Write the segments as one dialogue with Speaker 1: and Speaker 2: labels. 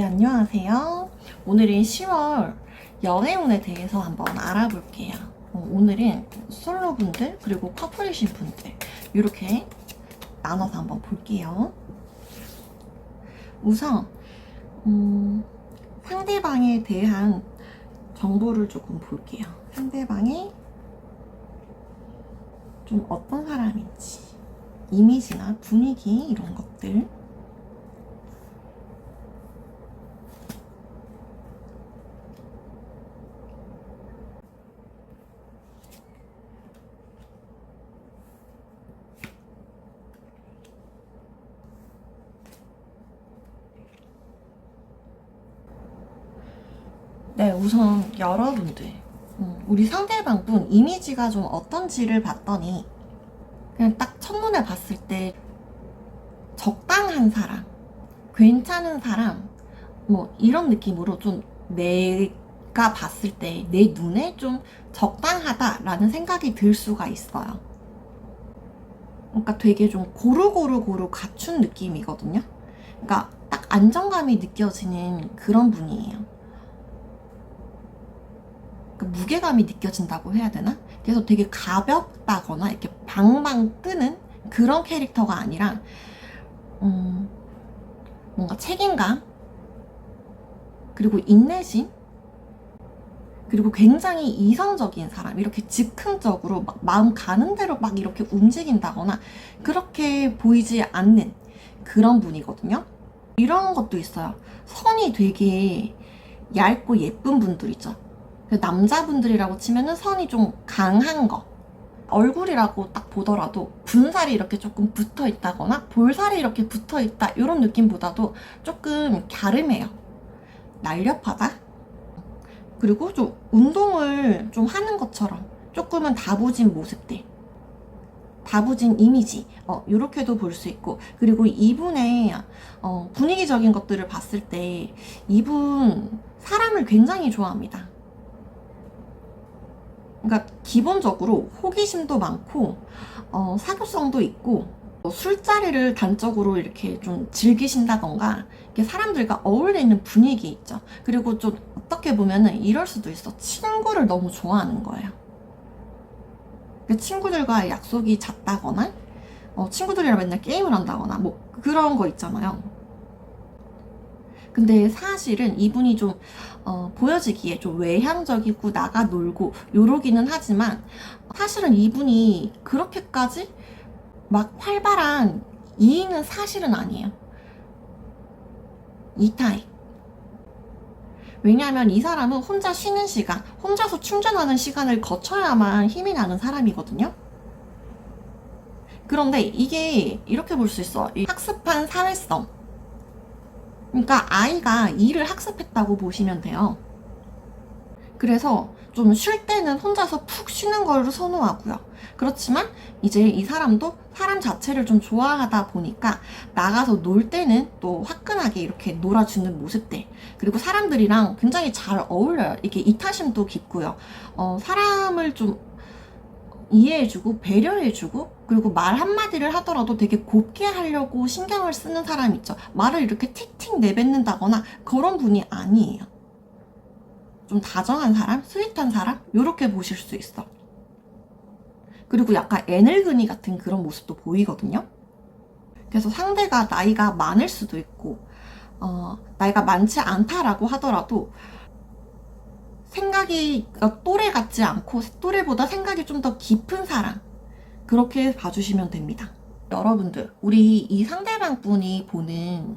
Speaker 1: 안녕하세요. 오늘은 10월 연애운에 대해서 한번 알아볼게요. 오늘은 솔로분들 그리고 커플이신 분들 이렇게 나눠서 한번 볼게요. 우선 상대방에 대한 정보를 조금 볼게요. 상대방이 좀 어떤 사람인지, 이미지나 분위기 이런 것들. 네, 우선 여러분들 우리 상대방분 이미지가 좀 어떤지를 봤더니 그냥 딱 첫눈에 봤을 때 적당한 사람, 괜찮은 사람 뭐 이런 느낌으로 좀 내가 봤을 때 내 눈에 좀 적당하다라는 생각이 들 수가 있어요. 그러니까 되게 좀 고루고루 갖춘 느낌이거든요. 그러니까 딱 안정감이 느껴지는 그런 분이에요. 무게감이 느껴진다고 해야 되나? 그래서 되게 가볍다거나 이렇게 방방 뜨는 그런 캐릭터가 아니라 뭔가 책임감 그리고 인내심 그리고 굉장히 이성적인 사람, 이렇게 즉흥적으로 막 마음 가는 대로 막 이렇게 움직인다거나 그렇게 보이지 않는 그런 분이거든요. 이런 것도 있어요. 선이 되게 얇고 예쁜 분들 있죠. 남자분들이라고 치면은 선이 좀 강한 거, 얼굴이라고 딱 보더라도 분살이 이렇게 조금 붙어 있다거나 볼살이 이렇게 붙어 있다 이런 느낌보다도 조금 갸름해요. 날렵하다. 그리고 좀 운동을 좀 하는 것처럼 조금은 다부진 모습들, 다부진 이미지 이렇게도 볼 수 있고, 그리고 이분의 분위기적인 것들을 봤을 때 이분 사람을 굉장히 좋아합니다. 그러니까 기본적으로 호기심도 많고 사교성도 있고 술자리를 단적으로 이렇게 좀 즐기신다던가 이렇게 사람들과 어울리는 분위기 있죠. 그리고 좀 어떻게 보면은 이럴 수도 있어. 친구를 너무 좋아하는 거예요. 친구들과 약속이 잦다거나 친구들이랑 맨날 게임을 한다거나 뭐 그런 거 있잖아요. 근데 사실은 이분이 좀 보여지기에 좀 외향적이고 나가 놀고 요러기는 하지만 사실은 이분이 그렇게까지 막 활발한 이인은 사실은 아니에요. 이 타입. 왜냐하면 이 사람은 혼자 쉬는 시간, 혼자서 충전하는 시간을 거쳐야만 힘이 나는 사람이거든요. 그런데 이게 이렇게 볼 수 있어. 이 학습한 사회성. 그러니까 아이가 일을 학습했다고 보시면 돼요. 그래서 좀 쉴 때는 혼자서 푹 쉬는 걸 선호하고요. 그렇지만 이제 이 사람도 사람 자체를 좀 좋아하다 보니까 나가서 놀 때는 또 화끈하게 이렇게 놀아주는 모습들, 그리고 사람들이랑 굉장히 잘 어울려요. 이게 이타심도 깊고요. 사람을 좀 이해해주고 배려해주고, 그리고 말 한마디를 하더라도 되게 곱게 하려고 신경을 쓰는 사람 있죠. 말을 이렇게 틱틱 내뱉는다거나 그런 분이 아니에요. 좀 다정한 사람, 스윗한 사람 이렇게 보실 수 있어. 그리고 약간 애늙은이 같은 그런 모습도 보이거든요. 그래서 상대가 나이가 많을 수도 있고 나이가 많지 않다라고 하더라도 생각이 또래 같지 않고 또래보다 생각이 좀 더 깊은 사람, 그렇게 봐주시면 됩니다. 여러분들, 우리 이 상대방 분이 보는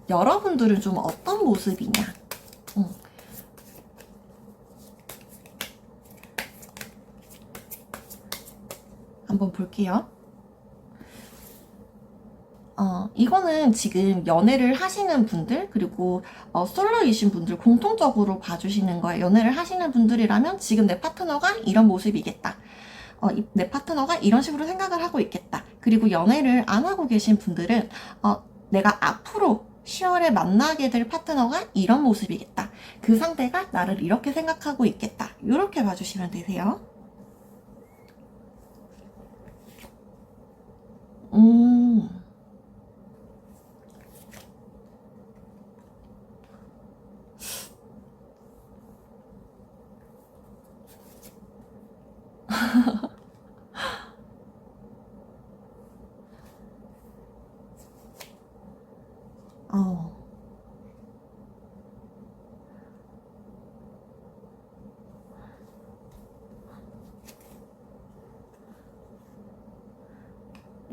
Speaker 1: 여러분들은 좀 어떤 모습이냐? 한번 볼게요. 이거는 지금 연애를 하시는 분들, 그리고 솔로이신 분들 공통적으로 봐주시는 거예요. 연애를 하시는 분들이라면 지금 내 파트너가 이런 모습이겠다. 내 파트너가 이런 식으로 생각을 하고 있겠다. 그리고 연애를 안 하고 계신 분들은 내가 앞으로 10월에 만나게 될 파트너가 이런 모습이겠다. 그 상대가 나를 이렇게 생각하고 있겠다. 이렇게 봐주시면 되세요.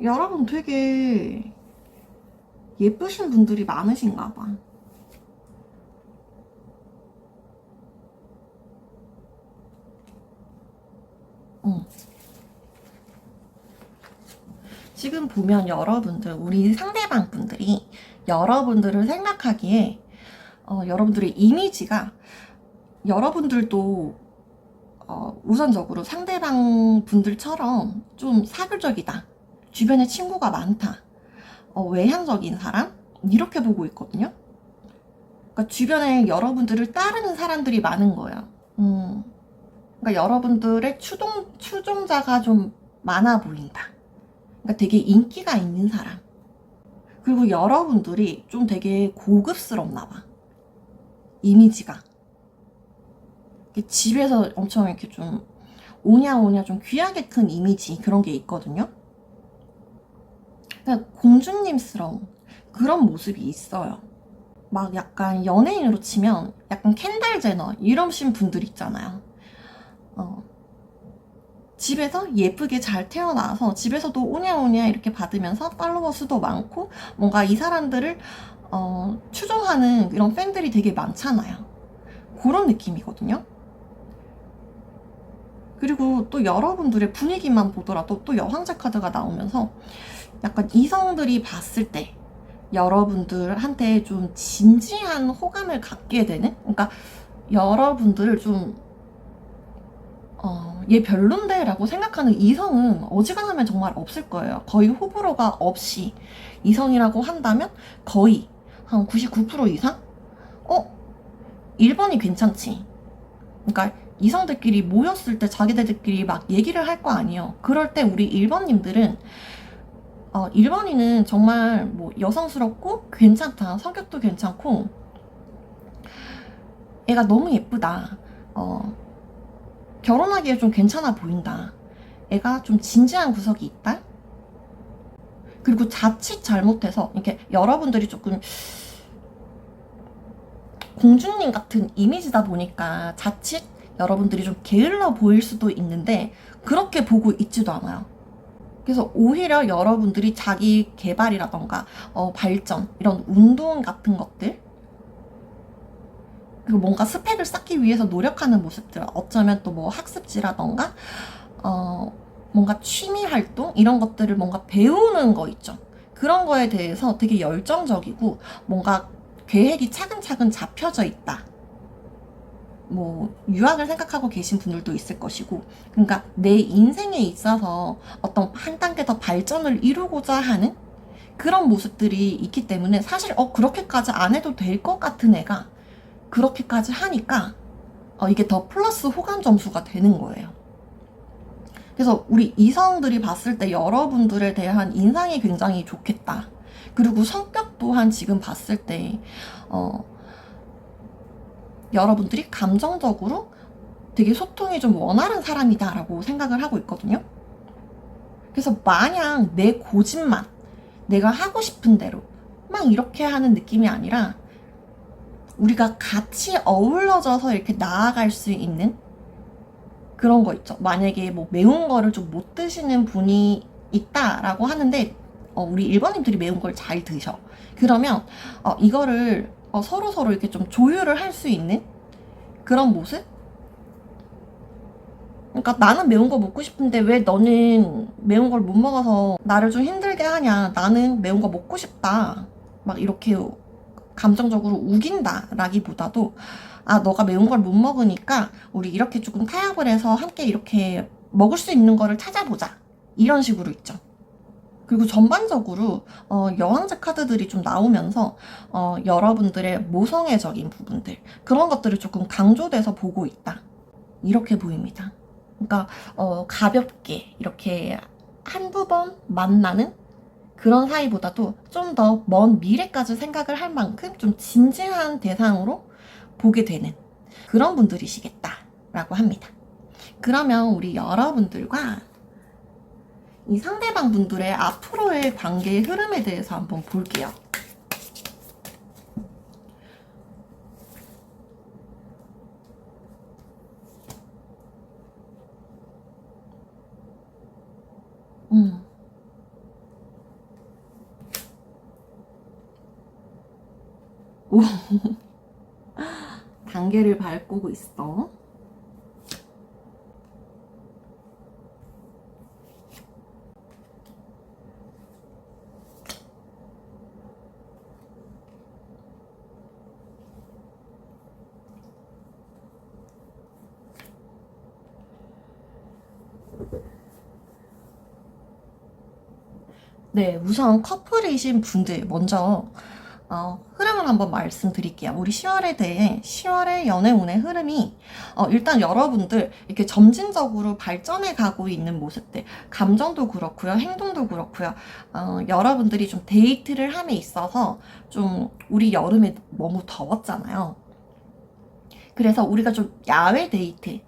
Speaker 1: 여러분 되게 예쁘신 분들이 많으신가 봐. 지금 보면 여러분들, 우리 상대방 분들이 여러분들을 생각하기에 여러분들의 이미지가 여러분들도 우선적으로 상대방 분들처럼 좀 사교적이다, 주변에 친구가 많다, 외향적인 사람, 이렇게 보고 있거든요. 그러니까 주변에 여러분들을 따르는 사람들이 많은 거예요. 그러니까 여러분들의 추종자가 좀 많아 보인다. 그러니까 되게 인기가 있는 사람. 그리고 여러분들이 좀 되게 고급스럽나 봐. 이미지가. 집에서 엄청 이렇게 좀 오냐오냐 좀 귀하게 큰 이미지, 그런 게 있거든요. 그러니까 공주님스러운 그런 모습이 있어요. 막 약간 연예인으로 치면 약간 켄달 제너 이러신 분들 있잖아요. 집에서 예쁘게 잘 태어나서 집에서도 오냐오냐 이렇게 받으면서 팔로워 수도 많고 뭔가 이 사람들을 추종하는 이런 팬들이 되게 많잖아요. 그런 느낌이거든요. 그리고 또 여러분들의 분위기만 보더라도 또 여왕제 카드가 나오면서 약간 이성들이 봤을 때 여러분들한테 좀 진지한 호감을 갖게 되는, 그러니까 여러분들을 좀 얘 별론데 라고 생각하는 이성은 어지간하면 정말 없을 거예요. 거의 호불호가 없이 이성이라고 한다면 거의 한 99% 이상? 1번이 괜찮지. 그러니까 이성들끼리 모였을 때 자기들끼리 막 얘기를 할 거 아니에요. 그럴 때 우리 1번님들은 1번이는 정말 뭐 여성스럽고 괜찮다, 성격도 괜찮고 애가 너무 예쁘다, 결혼하기에 좀 괜찮아 보인다, 애가 좀 진지한 구석이 있다. 그리고 자칫 잘못해서 이렇게 여러분들이 조금 공주님 같은 이미지다 보니까 자칫 여러분들이 좀 게을러 보일 수도 있는데 그렇게 보고 있지도 않아요. 그래서 오히려 여러분들이 자기 개발이라던가 발전, 이런 운동 같은 것들, 그리고 뭔가 스펙을 쌓기 위해서 노력하는 모습들, 어쩌면 또 뭐 학습지라던가 뭔가 취미 활동 이런 것들을 뭔가 배우는 거 있죠. 그런 거에 대해서 되게 열정적이고 뭔가 계획이 차근차근 잡혀져 있다. 뭐 유학을 생각하고 계신 분들도 있을 것이고, 그러니까 내 인생에 있어서 어떤 한 단계 더 발전을 이루고자 하는 그런 모습들이 있기 때문에 사실 그렇게까지 안 해도 될 것 같은 애가 그렇게까지 하니까 이게 더 플러스 호감 점수가 되는 거예요. 그래서 우리 이성들이 봤을 때 여러분들에 대한 인상이 굉장히 좋겠다. 그리고 성격 또한 지금 봤을 때 여러분들이 감정적으로 되게 소통이 좀 원활한 사람이다 라고 생각을 하고 있거든요. 그래서 마냥 내 고집만, 내가 하고 싶은 대로 막 이렇게 하는 느낌이 아니라 우리가 같이 어우러져서 이렇게 나아갈 수 있는 그런 거 있죠. 만약에 뭐 매운 거를 좀 못 드시는 분이 있다라고 하는데 우리 일본인들이 매운 걸 잘 드셔. 그러면 이거를 서로 이렇게 좀 조율을 할 수 있는 그런 모습? 그러니까 나는 매운 거 먹고 싶은데 왜 너는 매운 걸 못 먹어서 나를 좀 힘들게 하냐. 나는 매운 거 먹고 싶다. 막 이렇게 감정적으로 우긴다 라기보다도 너가 매운 걸 못 먹으니까 우리 이렇게 조금 타협을 해서 함께 이렇게 먹을 수 있는 거를 찾아보자. 이런 식으로 있죠. 그리고 전반적으로 여왕제 카드들이 좀 나오면서 여러분들의 모성애적인 부분들, 그런 것들을 조금 강조돼서 보고 있다. 이렇게 보입니다. 그러니까 가볍게 이렇게 한두 번 만나는 그런 사이보다도 좀 더 먼 미래까지 생각을 할 만큼 좀 진지한 대상으로 보게 되는 그런 분들이시겠다라고 합니다. 그러면 우리 여러분들과 이 상대방 분들의 앞으로의 관계의 흐름에 대해서 한번 볼게요. 오, 단계를 밟고 있어. 네, 우선 커플이신 분들 먼저 흐름을 한번 말씀드릴게요. 우리 10월에 대해 10월의 연애운의 흐름이 일단 여러분들 이렇게 점진적으로 발전해 가고 있는 모습들, 감정도 그렇고요, 행동도 그렇고요. 여러분들이 좀 데이트를 함에 있어서 좀 우리 여름에 너무 더웠잖아요. 그래서 우리가 좀 야외 데이트,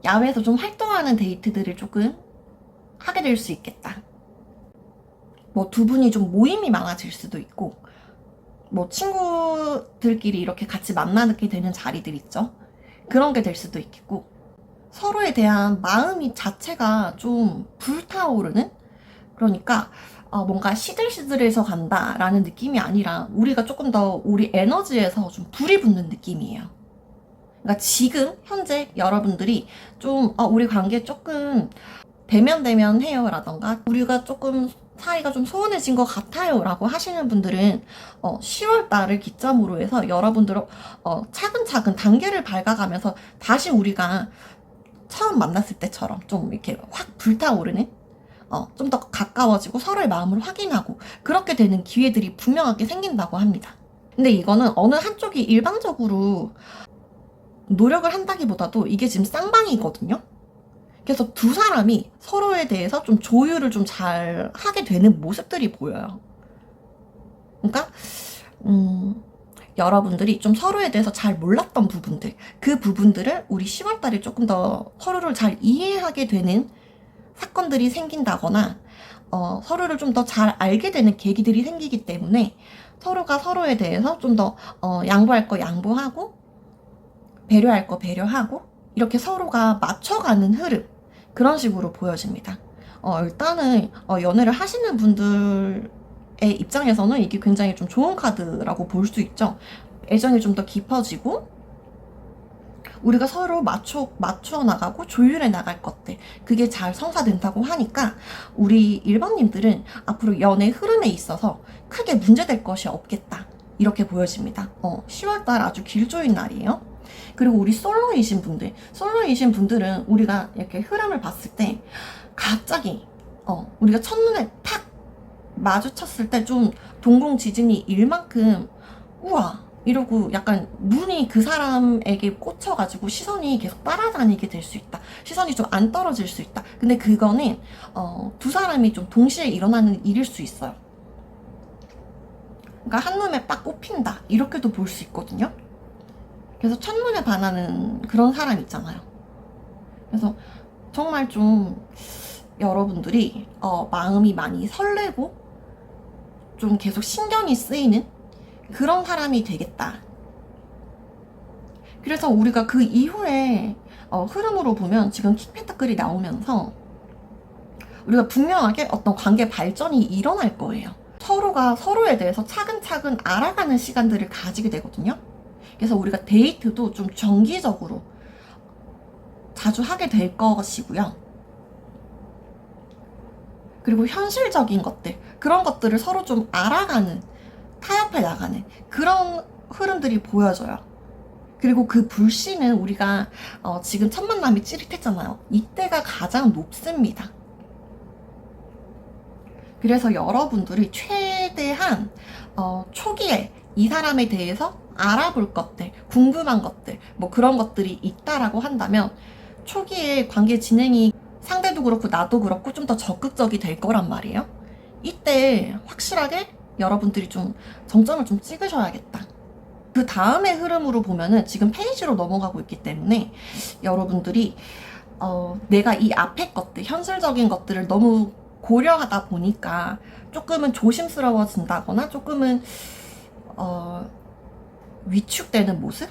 Speaker 1: 야외에서 좀 활동하는 데이트들을 조금 하게 될 수 있겠다. 뭐 두 분이 좀 모임이 많아질 수도 있고, 뭐 친구들끼리 이렇게 같이 만나게 되는 자리들 있죠. 그런 게 될 수도 있겠고, 서로에 대한 마음이 자체가 좀 불타오르는? 그러니까 뭔가 시들시들해서 간다라는 느낌이 아니라 우리가 조금 더 우리 에너지에서 좀 불이 붙는 느낌이에요. 그러니까 지금 현재 여러분들이 좀 우리 관계 조금 대면 해요 라던가 우리가 조금 사이가 좀 소원해진 것 같아요 라고 하시는 분들은 10월 달을 기점으로 해서 여러분들은 차근차근 단계를 밟아가면서 다시 우리가 처음 만났을 때처럼 좀 이렇게 확 불타오르는 좀 더 가까워지고 서로의 마음을 확인하고 그렇게 되는 기회들이 분명하게 생긴다고 합니다. 근데 이거는 어느 한쪽이 일방적으로 노력을 한다기보다도 이게 지금 쌍방이거든요. 그래서 두 사람이 서로에 대해서 좀 조율을 좀 잘 하게 되는 모습들이 보여요. 그러니까 여러분들이 좀 서로에 대해서 잘 몰랐던 부분들, 그 부분들을 우리 10월 달에 조금 더 서로를 잘 이해하게 되는 사건들이 생긴다거나 서로를 좀 더 잘 알게 되는 계기들이 생기기 때문에 서로가 서로에 대해서 좀 더 양보할 거 양보하고 배려할 거 배려하고 이렇게 서로가 맞춰가는 흐름, 그런 식으로 보여집니다. 일단은 연애를 하시는 분들의 입장에서는 이게 굉장히 좀 좋은 카드라고 볼 수 있죠. 애정이 좀 더 깊어지고 우리가 서로 맞춰 나가고 조율해 나갈 것들, 그게 잘 성사된다고 하니까 우리 일반님들은 앞으로 연애 흐름에 있어서 크게 문제될 것이 없겠다, 이렇게 보여집니다. 10월달 아주 길조인 날이에요. 그리고 우리 솔로이신 분들은 우리가 이렇게 흐름을 봤을 때 갑자기 우리가 첫눈에 탁 마주쳤을 때 좀 동공지진이 일 만큼 우와 이러고 약간 눈이 그 사람에게 꽂혀가지고 시선이 계속 따라다니게 될 수 있다. 시선이 좀 안 떨어질 수 있다. 근데 그거는 두 사람이 좀 동시에 일어나는 일일 수 있어요. 그러니까 한눈에 딱 꼽힌다, 이렇게도 볼 수 있거든요. 그래서 첫눈에 반하는 그런 사람 있잖아요. 그래서 정말 좀 여러분들이 마음이 많이 설레고 좀 계속 신경이 쓰이는 그런 사람이 되겠다. 그래서 우리가 그 이후에 흐름으로 보면 지금 킥펜타클이 나오면서 우리가 분명하게 어떤 관계 발전이 일어날 거예요. 서로가 서로에 대해서 차근차근 알아가는 시간들을 가지게 되거든요. 그래서 우리가 데이트도 좀 정기적으로 자주 하게 될 것이고요. 그리고 현실적인 것들, 그런 것들을 서로 좀 알아가는, 타협해 나가는 그런 흐름들이 보여져요. 그리고 그 불씨는 우리가 지금 첫 만남이 찌릿했잖아요. 이때가 가장 높습니다. 그래서 여러분들이 최대한 초기에 이 사람에 대해서 알아볼 것들, 궁금한 것들, 뭐 그런 것들이 있다라고 한다면 초기에 관계 진행이 상대도 그렇고 나도 그렇고 좀 더 적극적이 될 거란 말이에요. 이때 확실하게 여러분들이 좀 정점을 좀 찍으셔야겠다. 그 다음의 흐름으로 보면은 지금 페이지로 넘어가고 있기 때문에 여러분들이 내가 이 앞에 것들, 현실적인 것들을 너무 고려하다 보니까 조금은 조심스러워진다거나 조금은 위축되는 모습?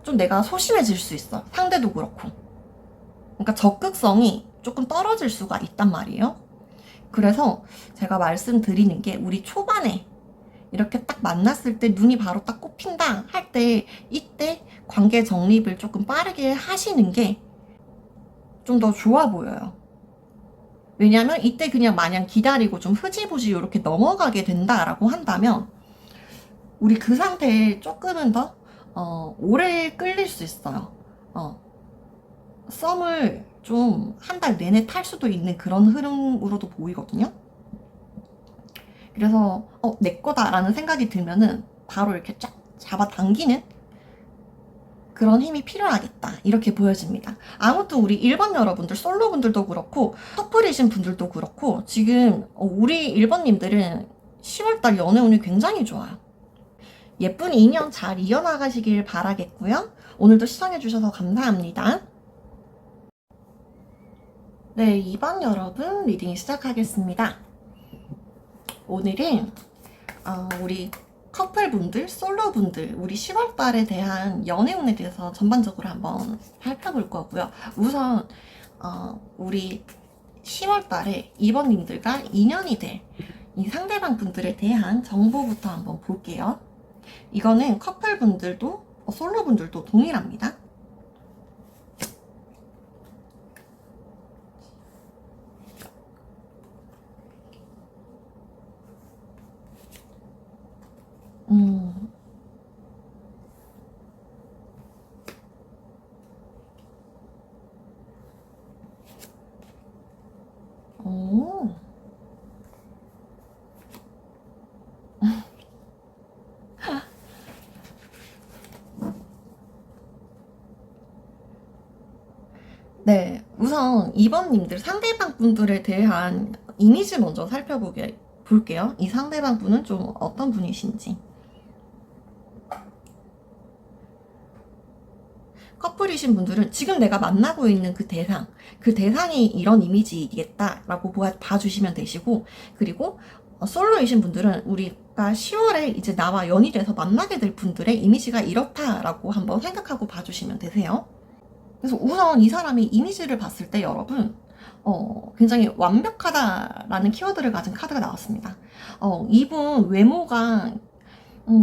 Speaker 1: 좀 내가 소심해질 수 있어. 상대도 그렇고. 그러니까 적극성이 조금 떨어질 수가 있단 말이에요. 그래서 제가 말씀드리는 게 우리 초반에 이렇게 딱 만났을 때 눈이 바로 딱 꼽힌다 할 때 이때 관계 정립을 조금 빠르게 하시는 게 좀 더 좋아 보여요. 왜냐면 이때 그냥 마냥 기다리고 좀 흐지부지 이렇게 넘어가게 된다라고 한다면 우리 그 상태에 조금은 더 오래 끌릴 수 있어요. 썸을 좀 한 달 내내 탈 수도 있는 그런 흐름으로도 보이거든요. 그래서 내 거다라는 생각이 들면은 바로 이렇게 쫙 잡아당기는 그런 힘이 필요하겠다 이렇게 보여집니다. 아무튼 우리 1번 여러분들, 솔로분들도 그렇고 커플이신 분들도 그렇고 지금 우리 1번님들은 10월달 연애운이 굉장히 좋아요. 예쁜 인연 잘 이어나가시길 바라겠고요. 오늘도 시청해주셔서 감사합니다. 네, 2번 여러분 리딩 시작하겠습니다. 오늘은 우리 커플분들, 솔로분들, 우리 10월달에 대한 연애운에 대해서 전반적으로 한번 살펴볼 거고요. 우선 우리 10월달에 2번님들과 인연이 될 이 상대방 분들에 대한 정보부터 한번 볼게요. 이거는 커플분들도 솔로분들도 동일합니다. 오. 네, 우선 2번님들 상대방 분들에 대한 이미지 먼저 볼게요. 이 상대방 분은 좀 어떤 분이신지. 커플이신 분들은 지금 내가 만나고 있는 그 대상이 이런 이미지이겠다라고 봐주시면 되시고, 그리고 솔로이신 분들은 우리가 10월에 이제 나와 연이 돼서 만나게 될 분들의 이미지가 이렇다라고 한번 생각하고 봐주시면 되세요. 그래서 우선 이 사람이 이미지를 봤을 때 여러분 굉장히 완벽하다라는 키워드를 가진 카드가 나왔습니다. 이분 외모가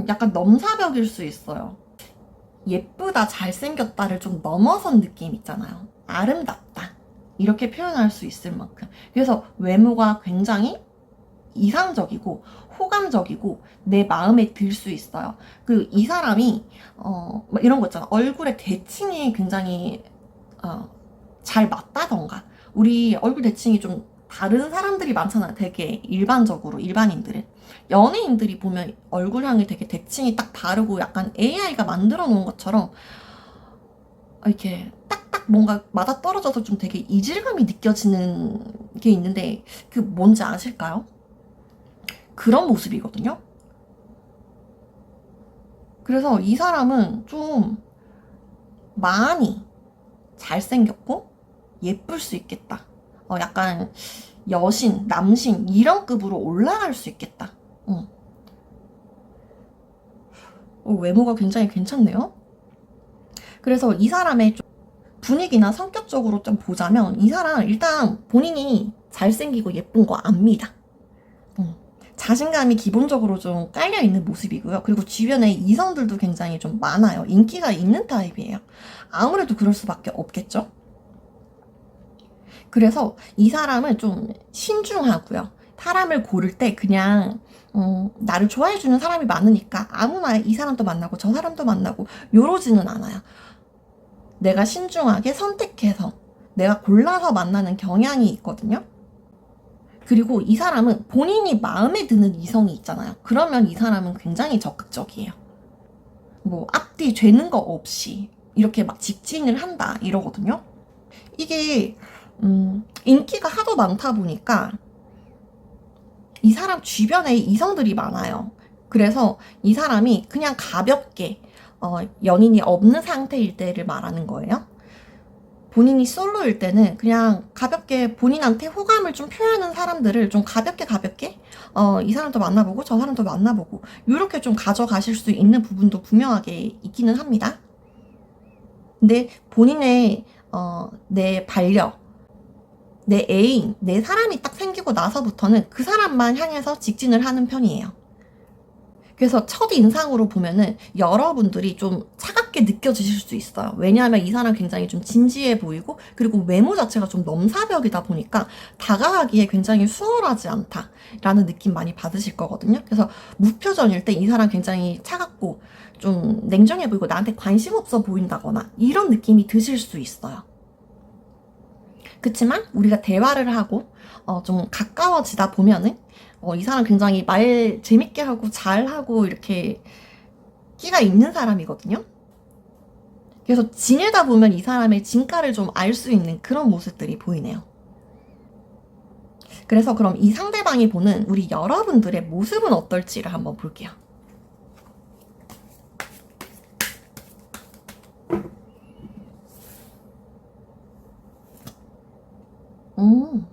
Speaker 1: 약간 넘사벽일 수 있어요. 예쁘다, 잘생겼다를 좀 넘어선 느낌 있잖아요. 아름답다 이렇게 표현할 수 있을 만큼. 그래서 외모가 굉장히 이상적이고 호감적이고 내 마음에 들 수 있어요. 그리고 이 사람이 이런 거 있잖아. 얼굴에 대칭이 굉장히 잘 맞다던가. 우리 얼굴 대칭이 좀 다른 사람들이 많잖아요. 되게 일반적으로 일반인들은. 연예인들이 보면 얼굴형이 되게 대칭이 딱 다르고 약간 AI가 만들어 놓은 것처럼 이렇게 딱딱 뭔가 맞아떨어져서 좀 되게 이질감이 느껴지는 게 있는데 그 뭔지 아실까요? 그런 모습이거든요. 그래서 이 사람은 좀 많이 잘생겼고 예쁠 수 있겠다. 약간 여신, 남신 이런 급으로 올라갈 수 있겠다. 외모가 굉장히 괜찮네요. 그래서 이 사람의 좀 분위기나 성격적으로 좀 보자면 이 사람 일단 본인이 잘생기고 예쁜 거 압니다. 자신감이 기본적으로 좀 깔려있는 모습이고요. 그리고 주변에 이성들도 굉장히 좀 많아요. 인기가 있는 타입이에요. 아무래도 그럴 수밖에 없겠죠. 그래서 이 사람은 좀 신중하고요. 사람을 고를 때 그냥 나를 좋아해주는 사람이 많으니까 아무나 이 사람도 만나고 저 사람도 만나고 요러지는 않아요. 내가 신중하게 선택해서 내가 골라서 만나는 경향이 있거든요. 그리고 이 사람은 본인이 마음에 드는 이성이 있잖아요. 그러면 이 사람은 굉장히 적극적이에요. 뭐 앞뒤 죄는 거 없이 이렇게 막 직진을 한다 이러거든요. 이게 인기가 하도 많다 보니까 이 사람 주변에 이성들이 많아요. 그래서 이 사람이 그냥 가볍게 연인이 없는 상태일 때를 말하는 거예요. 본인이 솔로일 때는 그냥 가볍게 본인한테 호감을 좀 표현하는 사람들을 좀 가볍게 이 사람도 만나보고 저 사람도 만나보고 이렇게 좀 가져가실 수 있는 부분도 분명하게 있기는 합니다. 근데 본인의 내 반려, 내 애인, 내 사람이 딱 생기고 나서부터는 그 사람만 향해서 직진을 하는 편이에요. 그래서 첫인상으로 보면은 여러분들이 좀 차갑게 느껴지실 수 있어요. 왜냐하면 이 사람 굉장히 좀 진지해 보이고, 그리고 외모 자체가 좀 넘사벽이다 보니까 다가가기에 굉장히 수월하지 않다라는 느낌 많이 받으실 거거든요. 그래서 무표정일 때 이 사람 굉장히 차갑고 좀 냉정해 보이고 나한테 관심 없어 보인다거나 이런 느낌이 드실 수 있어요. 그치만 우리가 대화를 하고 좀 가까워지다 보면은 이 사람 굉장히 말 재밌게 하고 잘하고 이렇게 끼가 있는 사람이거든요. 그래서 지내다 보면 이 사람의 진가를 좀 알 수 있는 그런 모습들이 보이네요. 그래서 그럼 이 상대방이 보는 우리 여러분들의 모습은 어떨지를 한번 볼게요. 음.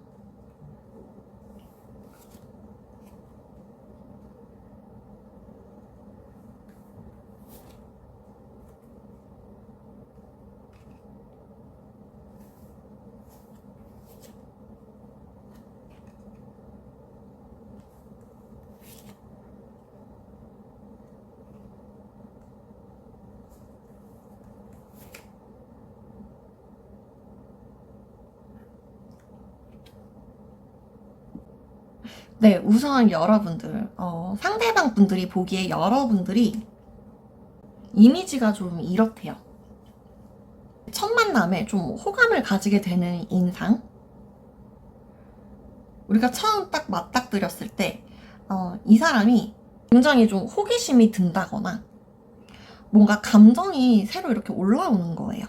Speaker 1: 네, 우선 여러분들, 상대방 분들이 보기에 여러분들이 이미지가 좀 이렇대요. 첫 만남에 좀 호감을 가지게 되는 인상? 우리가 처음 딱 맞닥뜨렸을 때, 이 사람이 굉장히 좀 호기심이 든다거나, 뭔가 감정이 새로 이렇게 올라오는 거예요.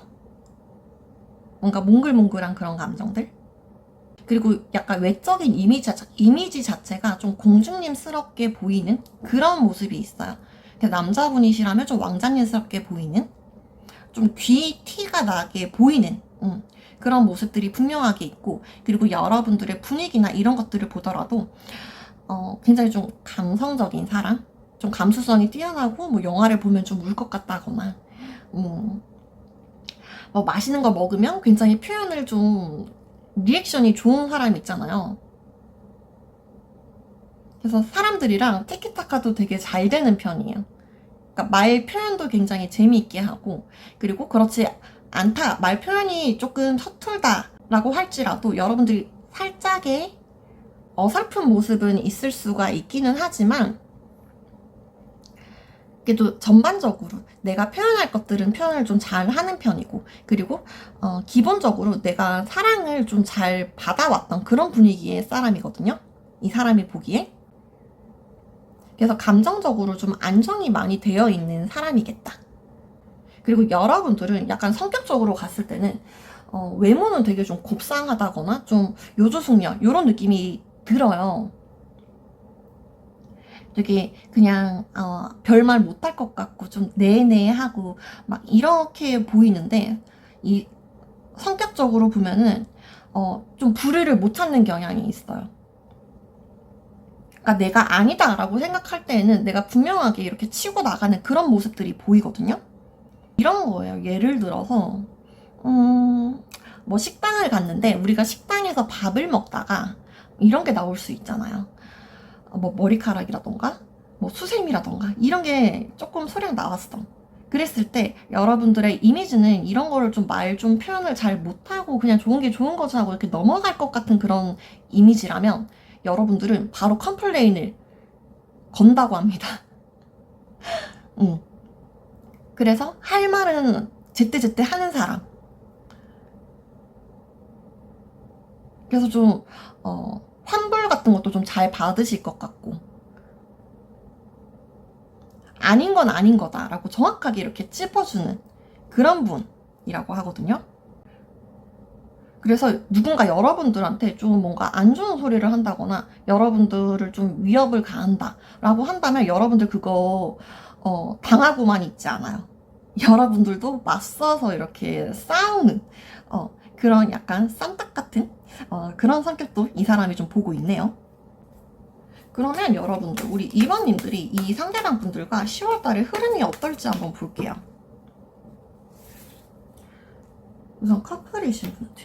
Speaker 1: 뭔가 몽글몽글한 그런 감정들? 그리고 약간 외적인 이미지 자체가 좀 공주님스럽게 보이는 그런 모습이 있어요. 남자분이시라면 좀 왕자님스럽게 보이는, 좀 귀 티가 나게 보이는 그런 모습들이 분명하게 있고, 그리고 여러분들의 분위기나 이런 것들을 보더라도 굉장히 좀 감성적인 사람, 좀 감수성이 뛰어나고, 뭐 영화를 보면 좀 울 것 같다거나, 뭐 맛있는 거 먹으면 굉장히 표현을 좀 리액션이 좋은 사람 있잖아요. 그래서 사람들이랑 티키타카도 되게 잘 되는 편이에요. 그러니까 말 표현도 굉장히 재미있게 하고, 그리고 그렇지 않다, 말 표현이 조금 서툴다라고 할지라도 여러분들이 살짝의 어설픈 모습은 있을 수가 있기는 하지만, 그래도 전반적으로 내가 표현할 것들은 표현을 좀 잘 하는 편이고, 그리고 기본적으로 내가 사랑을 좀 잘 받아왔던 그런 분위기의 사람이거든요. 이 사람이 보기에. 그래서 감정적으로 좀 안정이 많이 되어 있는 사람이겠다. 그리고 여러분들은 약간 성격적으로 갔을 때는 외모는 되게 좀 곱상하다거나 좀 요조숙녀 이런 느낌이 들어요. 되게 그냥 별말 못할 것 같고 좀 내내하고 막 이렇게 보이는데, 이 성격적으로 보면은 좀 불의를 못 찾는 경향이 있어요. 그러니까 내가 아니다라고 생각할 때에는 내가 분명하게 이렇게 치고 나가는 그런 모습들이 보이거든요. 이런 거예요. 예를 들어서 뭐 식당을 갔는데 우리가 식당에서 밥을 먹다가 이런 게 나올 수 있잖아요. 뭐 머리카락이라던가 뭐 수세미라던가 이런 게 조금 소량 나왔어. 그랬을 때 여러분들의 이미지는 이런 거를 좀 좀 표현을 잘 못하고 그냥 좋은 게 좋은 거지 하고 이렇게 넘어갈 것 같은 그런 이미지라면, 여러분들은 바로 컴플레인을 건다고 합니다. 그래서 할 말은 제때제때 하는 사람. 그래서 좀 환불 같은 것도 좀 잘 받으실 것 같고, 아닌 건 아닌 거다라고 정확하게 이렇게 짚어주는 그런 분이라고 하거든요. 그래서 누군가 여러분들한테 좀 뭔가 안 좋은 소리를 한다거나 여러분들을 좀 위협을 가한다라고 한다면 여러분들 그거 당하고만 있지 않아요. 여러분들도 맞서서 이렇게 싸우는 그런 약간 쌈딱 같은 그런 성격도 이 사람이 좀 보고 있네요. 그러면 여러분들, 우리 2번님들이 이 상대방 분들과 10월달에 흐름이 어떨지 한번 볼게요. 우선 커플이신 분들.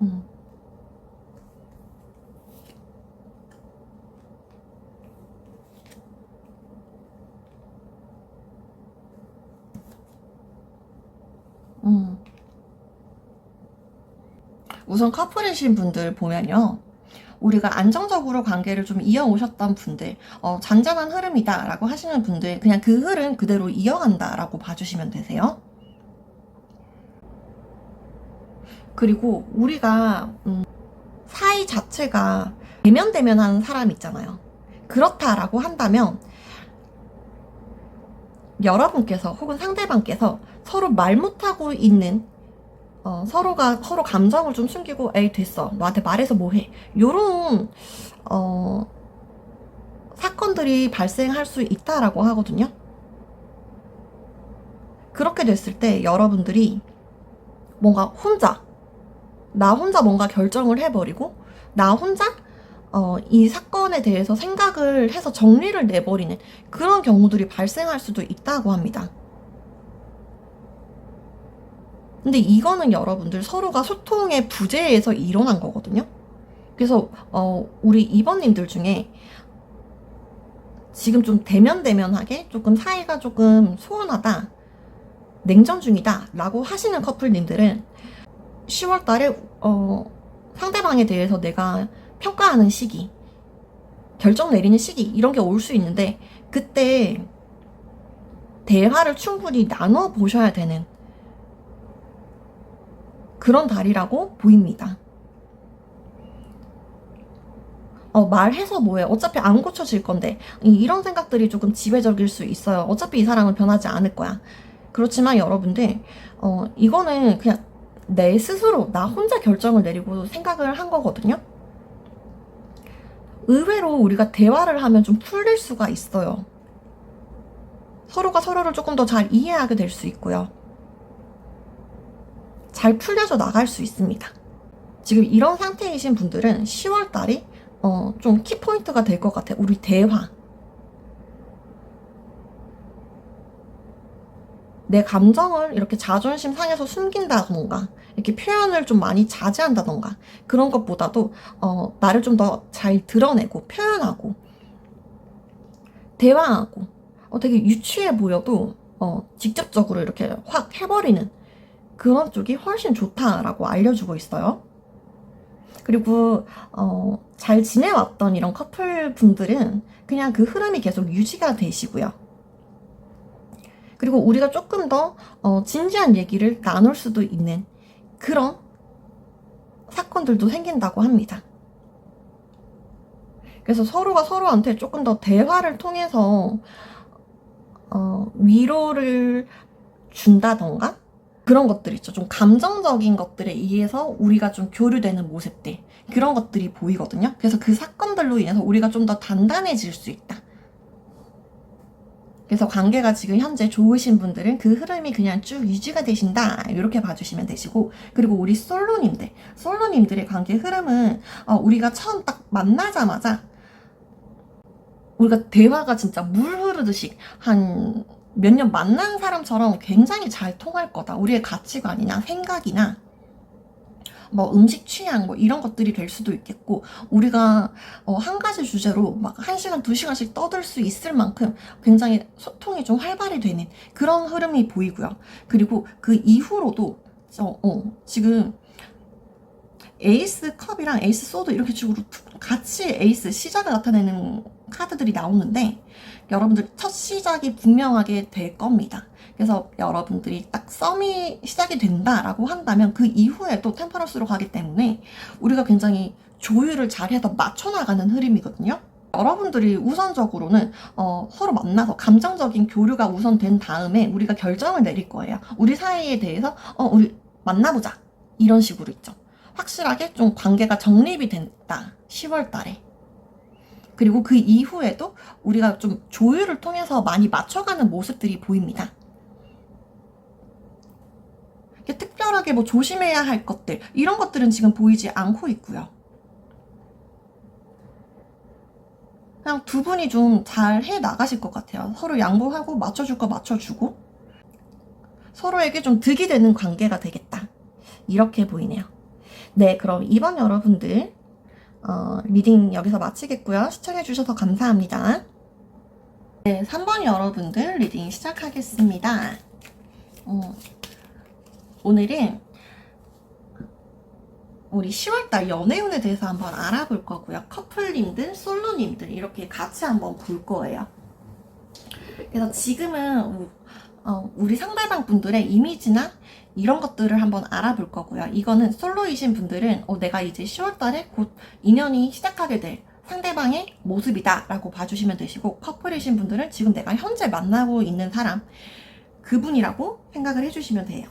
Speaker 1: 음. 음. 우선 커플이신 분들 보면요. 우리가 안정적으로 관계를 좀 이어오셨던 분들, 잔잔한 흐름이다 라고 하시는 분들, 그냥 그 흐름 그대로 이어간다 라고 봐주시면 되세요. 그리고 우리가 사이 자체가 대면대면한 사람 있잖아요. 그렇다라고 한다면 여러분께서 혹은 상대방께서 서로 말 못하고 있는 서로가 서로 감정을 좀 숨기고 에이 됐어 너한테 말해서 뭐해 요런 사건들이 발생할 수 있다라고 하거든요. 그렇게 됐을 때 여러분들이 뭔가 나 혼자 뭔가 결정을 해버리고 나 혼자 이 사건에 대해서 생각을 해서 정리를 내버리는 그런 경우들이 발생할 수도 있다고 합니다. 근데 이거는 여러분들 서로가 소통의 부재에서 일어난 거거든요. 그래서 우리 2번님들 중에 지금 좀 대면대면하게 조금 사이가 조금 소원하다, 냉전 중이다 라고 하시는 커플님들은 10월 달에 상대방에 대해서 내가 평가하는 시기, 결정 내리는 시기 이런 게 올 수 있는데 그때 대화를 충분히 나눠 보셔야 되는 그런 달이라고 보입니다. 말해서 뭐해. 어차피 안 고쳐질 건데. 이런 생각들이 조금 지배적일 수 있어요. 어차피 이 사람은 변하지 않을 거야. 그렇지만 여러분들, 이거는 그냥 내 스스로, 나 혼자 결정을 내리고 생각을 한 거거든요. 의외로 우리가 대화를 하면 좀 풀릴 수가 있어요. 서로가 서로를 조금 더 잘 이해하게 될 수 있고요. 잘 풀려져 나갈 수 있습니다. 지금 이런 상태이신 분들은 10월 달이 좀 키포인트가 될 것 같아요. 우리 대화. 내 감정을 이렇게 자존심 상해서 숨긴다던가 이렇게 표현을 좀 많이 자제한다던가 그런 것보다도 나를 좀 더 잘 드러내고 표현하고 대화하고 되게 유치해 보여도 직접적으로 이렇게 확 해버리는 그런 쪽이 훨씬 좋다라고 알려주고 있어요. 그리고 잘 지내왔던 이런 커플 분들은 그냥 그 흐름이 계속 유지가 되시고요. 그리고 우리가 조금 더 진지한 얘기를 나눌 수도 있는 그런 사건들도 생긴다고 합니다. 그래서 서로가 서로한테 조금 더 대화를 통해서 위로를 준다던가 그런 것들 있죠. 좀 감정적인 것들에 의해서 우리가 좀 교류되는 모습들 그런 것들이 보이거든요. 그래서 그 사건들로 인해서 우리가 좀 더 단단해질 수 있다. 그래서 관계가 지금 현재 좋으신 분들은 그 흐름이 그냥 쭉 유지가 되신다 이렇게 봐주시면 되시고, 그리고 우리 솔로님들의 관계 흐름은 우리가 처음 딱 만나자마자 우리가 대화가 진짜 물 흐르듯이 한 몇 년 만난 사람처럼 굉장히 잘 통할 거다. 우리의 가치관이나 생각이나 뭐 음식 취향 뭐 이런 것들이 될 수도 있겠고, 우리가 한 가지 주제로 막 1시간, 2시간씩 떠들 수 있을 만큼 굉장히 소통이 좀 활발히 되는 그런 흐름이 보이고요. 그리고 그 이후로도 지금 에이스 컵이랑 에이스 소드 이렇게 식으로 같이 에이스 시작을 나타내는 카드들이 나오는데 여러분들 첫 시작이 분명하게 될 겁니다. 그래서 여러분들이 딱 썸이 시작이 된다라고 한다면 그 이후에 또 템퍼런스로 가기 때문에 우리가 굉장히 조율을 잘해서 맞춰나가는 흐름이거든요. 여러분들이 우선적으로는 서로 만나서 감정적인 교류가 우선된 다음에 우리가 결정을 내릴 거예요. 우리 사이에 대해서 우리 만나보자 이런 식으로 있죠. 확실하게 좀 관계가 정립이 됐다 10월 달에. 그리고 그 이후에도 우리가 좀 조율을 통해서 많이 맞춰가는 모습들이 보입니다. 특별하게 뭐 조심해야 할 것들 이런 것들은 지금 보이지 않고 있고요. 그냥 두 분이 좀 잘 해 나가실 것 같아요. 서로 양보하고 맞춰줄 거 맞춰주고 서로에게 좀 득이 되는 관계가 되겠다 이렇게 보이네요. 네, 그럼 2번 여러분들 리딩 여기서 마치겠고요. 시청해주셔서 감사합니다. 네, 3번 여러분들 리딩 시작하겠습니다. 오늘은 우리 10월달 연애운에 대해서 한번 알아볼 거고요. 커플님들, 솔로님들 이렇게 같이 한번 볼 거예요. 그래서 지금은 우리 상대방 분들의 이미지나 이런 것들을 한번 알아볼 거고요. 이거는 솔로이신 분들은 내가 이제 10월달에 곧 인연이 시작하게 될 상대방의 모습이다 라고 봐주시면 되시고, 커플이신 분들은 지금 내가 현재 만나고 있는 사람, 그분이라고 생각을 해주시면 돼요.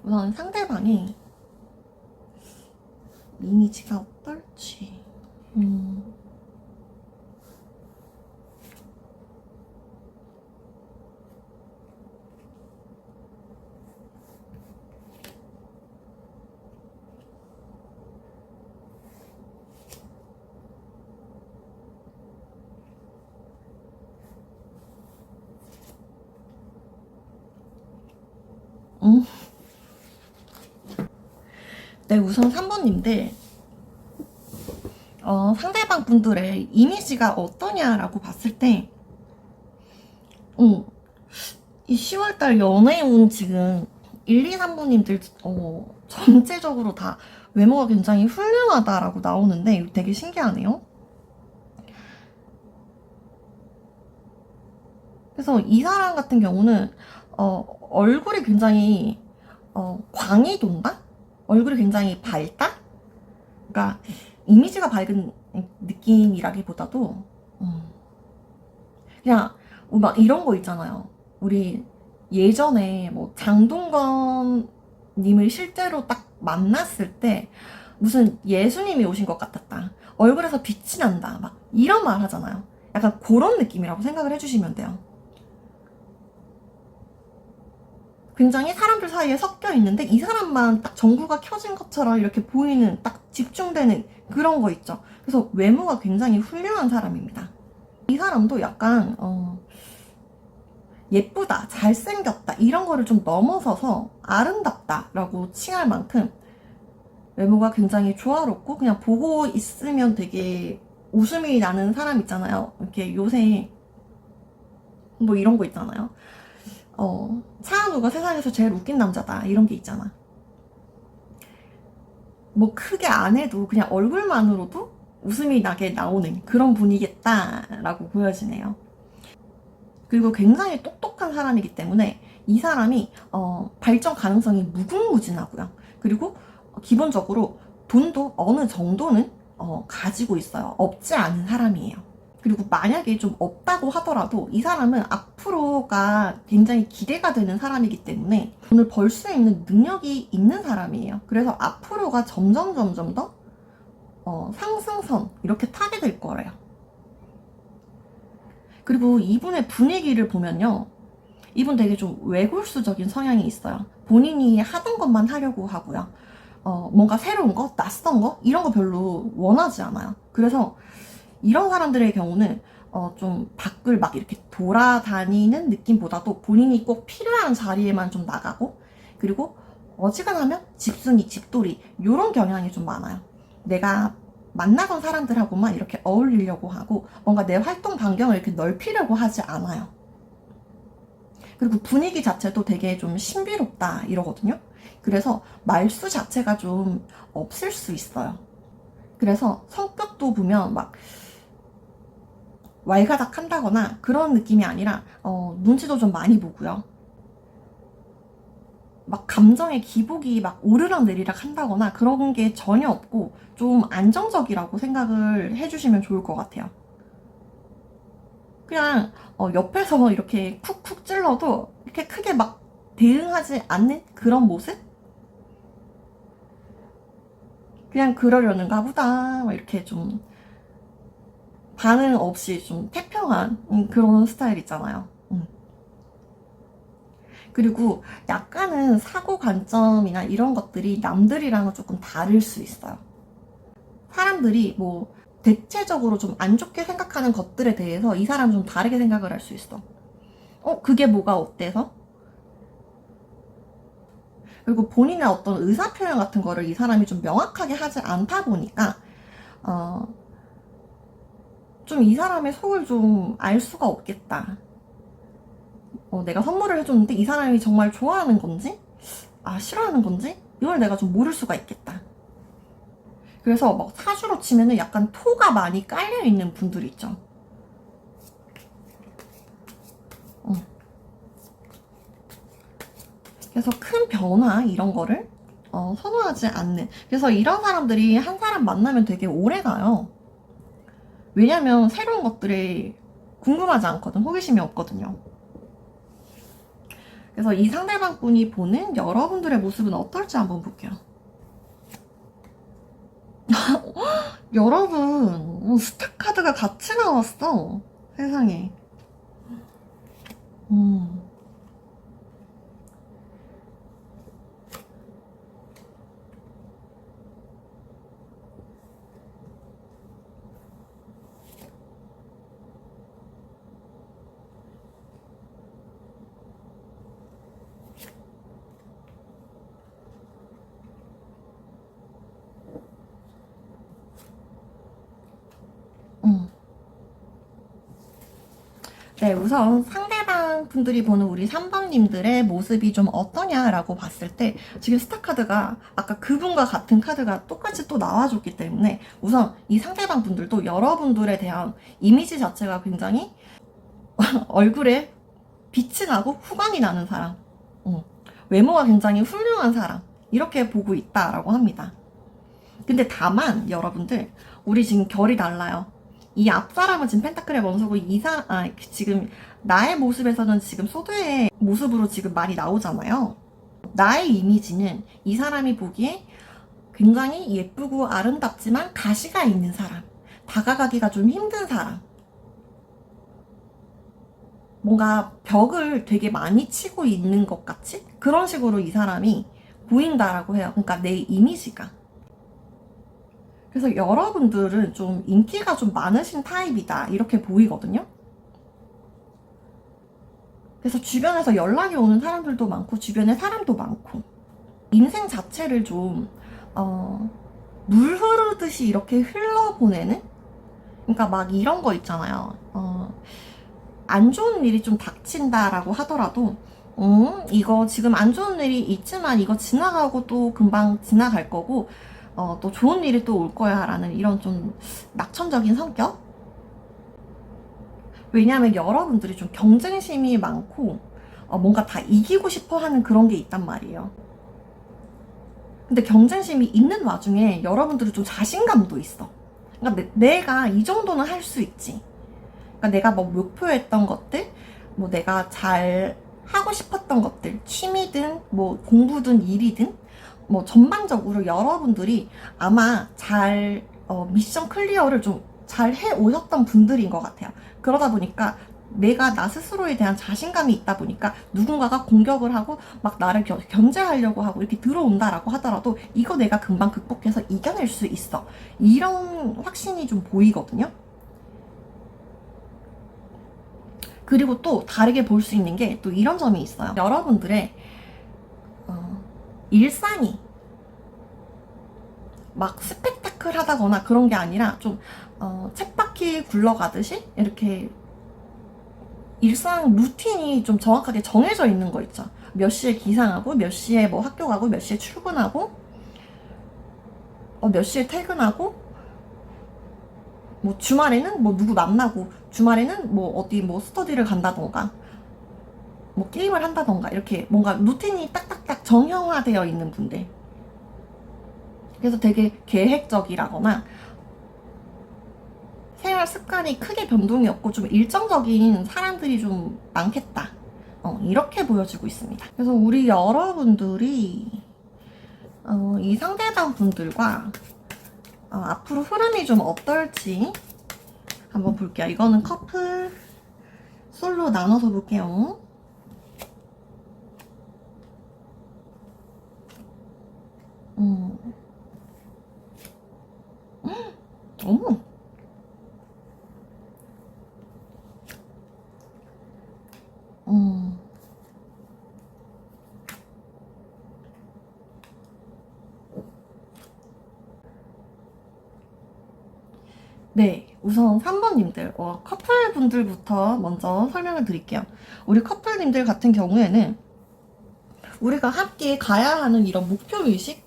Speaker 1: 우선 상대방의 이미지가 어떨지. 네, 우선 3번님들 상대방 분들의 이미지가 어떠냐라고 봤을 때 이 10월달 연애운 지금 1, 2, 3번님들 전체적으로 다 외모가 굉장히 훌륭하다라고 나오는데 되게 신기하네요. 그래서 이 사람 같은 경우는 얼굴이 굉장히 광이 돈다? 얼굴이 굉장히 밝다? 그러니까 이미지가 밝은 느낌이라기보다도 그냥 막 이런 거 있잖아요. 우리 예전에 뭐 장동건 님을 실제로 딱 만났을 때 무슨 예수님이 오신 것 같았다. 얼굴에서 빛이 난다. 막 이런 말 하잖아요. 약간 그런 느낌이라고 생각을 해주시면 돼요. 굉장히 사람들 사이에 섞여 있는데 이 사람만 딱 전구가 켜진 것처럼 이렇게 보이는, 딱 집중되는 그런 거 있죠. 그래서 외모가 굉장히 훌륭한 사람입니다. 이 사람도 약간 예쁘다, 잘생겼다 이런 거를 좀 넘어서서 아름답다 라고 칭할 만큼 외모가 굉장히 조화롭고 그냥 보고 있으면 되게 웃음이 나는 사람 있잖아요. 이렇게 요새 뭐 이런 거 있잖아요. 차은우가 세상에서 제일 웃긴 남자다 이런 게 있잖아. 뭐 크게 안 해도 그냥 얼굴만으로도 웃음이 나게 나오는 그런 분이겠다라고 보여지네요. 그리고 굉장히 똑똑한 사람이기 때문에 이 사람이 발전 가능성이 무궁무진하고요. 그리고 기본적으로 돈도 어느 정도는 가지고 있어요. 없지 않은 사람이에요. 그리고 만약에 좀 없다고 하더라도 이 사람은 앞으로가 굉장히 기대가 되는 사람이기 때문에 돈을 벌 수 있는 능력이 있는 사람이에요. 그래서 앞으로가 점점 더 상승선 이렇게 타게 될 거래요. 그리고 이분의 분위기를 보면요, 이분 되게 좀 외골수적인 성향이 있어요. 본인이 하던 것만 하려고 하고요. 뭔가 새로운 거, 낯선 거 이런 거 별로 원하지 않아요. 그래서 이런 사람들의 경우는 좀 밖을 막 이렇게 돌아다니는 느낌보다도 본인이 꼭 필요한 자리에만 좀 나가고, 그리고 어지간하면 집순이, 집돌이 이런 경향이 좀 많아요. 내가 만나던 사람들하고만 이렇게 어울리려고 하고 뭔가 내 활동 반경을 이렇게 넓히려고 하지 않아요. 그리고 분위기 자체도 되게 좀 신비롭다 이러거든요. 그래서 말수 자체가 좀 없을 수 있어요. 그래서 성격도 보면 막 왈가닥 한다거나 그런 느낌이 아니라 눈치도 좀 많이 보고요. 막 감정의 기복이 막 오르락 내리락 한다거나 그런 게 전혀 없고 좀 안정적이라고 생각을 해주시면 좋을 것 같아요. 그냥 옆에서 이렇게 쿡쿡 찔러도 이렇게 크게 막 대응하지 않는 그런 모습? 그냥 그러려는가 보다 이렇게 좀 반응 없이 좀 태평한 그런 스타일 있잖아요. 그리고 약간은 사고 관점이나 이런 것들이 남들이랑은 조금 다를 수 있어요. 사람들이 뭐 대체적으로 좀 안 좋게 생각하는 것들에 대해서 이 사람은 좀 다르게 생각을 할 수 있어. 그게 뭐가 어때서? 그리고 본인의 어떤 의사표현 같은 거를 이 사람이 좀 명확하게 하지 않다 보니까 좀 이 사람의 속을 좀 알 수가 없겠다. 내가 선물을 해줬는데 이 사람이 정말 좋아하는 건지 싫어하는 건지 이걸 내가 좀 모를 수가 있겠다. 그래서 막 사주로 치면은 약간 토가 많이 깔려있는 분들 있죠. 그래서 큰 변화 이런 거를 선호하지 않는. 그래서 이런 사람들이 한 사람 만나면 되게 오래 가요. 왜냐면 새로운 것들이 궁금하지 않거든. 호기심이 없거든요. 그래서 이 상대방 분이 보는 여러분들의 모습은 어떨지 한번 볼게요. 여러분, 스타카드가 같이 나왔어. 세상에. 음. 음. 네, 우선 상대방 분들이 보는 우리 3번님들의 모습이 좀 어떠냐라고 봤을 때 지금 스타카드가 아까 그분과 같은 카드가 똑같이 또 나와줬기 때문에 우선 이 상대방 분들도 여러분들에 대한 이미지 자체가 굉장히 얼굴에 빛이 나고 후광이 나는 사람, 외모가 굉장히 훌륭한 사람 이렇게 보고 있다라고 합니다. 근데 다만 여러분들 우리 지금 결이 달라요. 이 앞사람은 지금 펜타클의 원소고 지금 나의 모습에서는 지금 소드의 모습으로 지금 많이 나오잖아요. 나의 이미지는 이 사람이 보기에 굉장히 예쁘고 아름답지만 가시가 있는 사람, 다가가기가 좀 힘든 사람, 뭔가 벽을 되게 많이 치고 있는 것 같이 그런 식으로 이 사람이 보인다라고 해요. 그러니까 내 이미지가. 그래서 여러분들은 좀 인기가 좀 많으신 타입이다 이렇게 보이거든요. 그래서 주변에서 연락이 오는 사람들도 많고 주변에 사람도 많고 인생 자체를 좀 물 흐르듯이 이렇게 흘러보내는, 그러니까 막 이런 거 있잖아요. 안 좋은 일이 좀 닥친다라고 하더라도 이거 지금 안 좋은 일이 있지만 이거 지나가고 또 금방 지나갈 거고 또 좋은 일이 또 올 거야 라는 이런 좀 낙천적인 성격? 왜냐하면 여러분들이 좀 경쟁심이 많고 뭔가 다 이기고 싶어 하는 그런 게 있단 말이에요. 근데 경쟁심이 있는 와중에 여러분들은 좀 자신감도 있어. 그러니까 내가 이 정도는 할 수 있지. 그러니까 내가 뭐 목표했던 것들, 뭐 내가 잘 하고 싶었던 것들, 취미든 뭐 공부든 일이든 뭐 전반적으로 여러분들이 아마 잘 미션 클리어를 좀 잘 해 오셨던 분들인 것 같아요. 그러다 보니까 내가 나 스스로에 대한 자신감이 있다 보니까 누군가가 공격을 하고 막 나를 견제하려고 하고 이렇게 들어온다라고 하더라도 이거 내가 금방 극복해서 이겨낼 수 있어. 이런 확신이 좀 보이거든요. 그리고 또 다르게 볼 수 있는 게 또 이런 점이 있어요. 여러분들의 일상이 막 스펙타클하다거나 그런 게 아니라 좀 쳇바퀴 굴러가듯이 이렇게 일상 루틴이 좀 정확하게 정해져 있는 거 있죠. 몇 시에 기상하고 몇 시에 뭐 학교 가고 몇 시에 출근하고 몇 시에 퇴근하고 뭐 주말에는 뭐 누구 만나고 주말에는 뭐 어디 뭐 스터디를 간다던가 뭐 게임을 한다던가 이렇게 뭔가 루틴이 딱딱딱 정형화되어 있는 분들. 그래서 되게 계획적이라거나 생활 습관이 크게 변동이 없고 좀 일정적인 사람들이 좀 많겠다. 이렇게 보여지고 있습니다. 그래서 우리 여러분들이 이 상대방 분들과 앞으로 흐름이 좀 어떨지 한번 볼게요. 이거는 커플, 솔로 나눠서 볼게요. 어머. 네, 우선 3번님들, 커플분들부터 먼저 설명을 드릴게요. 우리 커플님들 같은 경우에는 우리가 함께 가야 하는 이런 목표의식?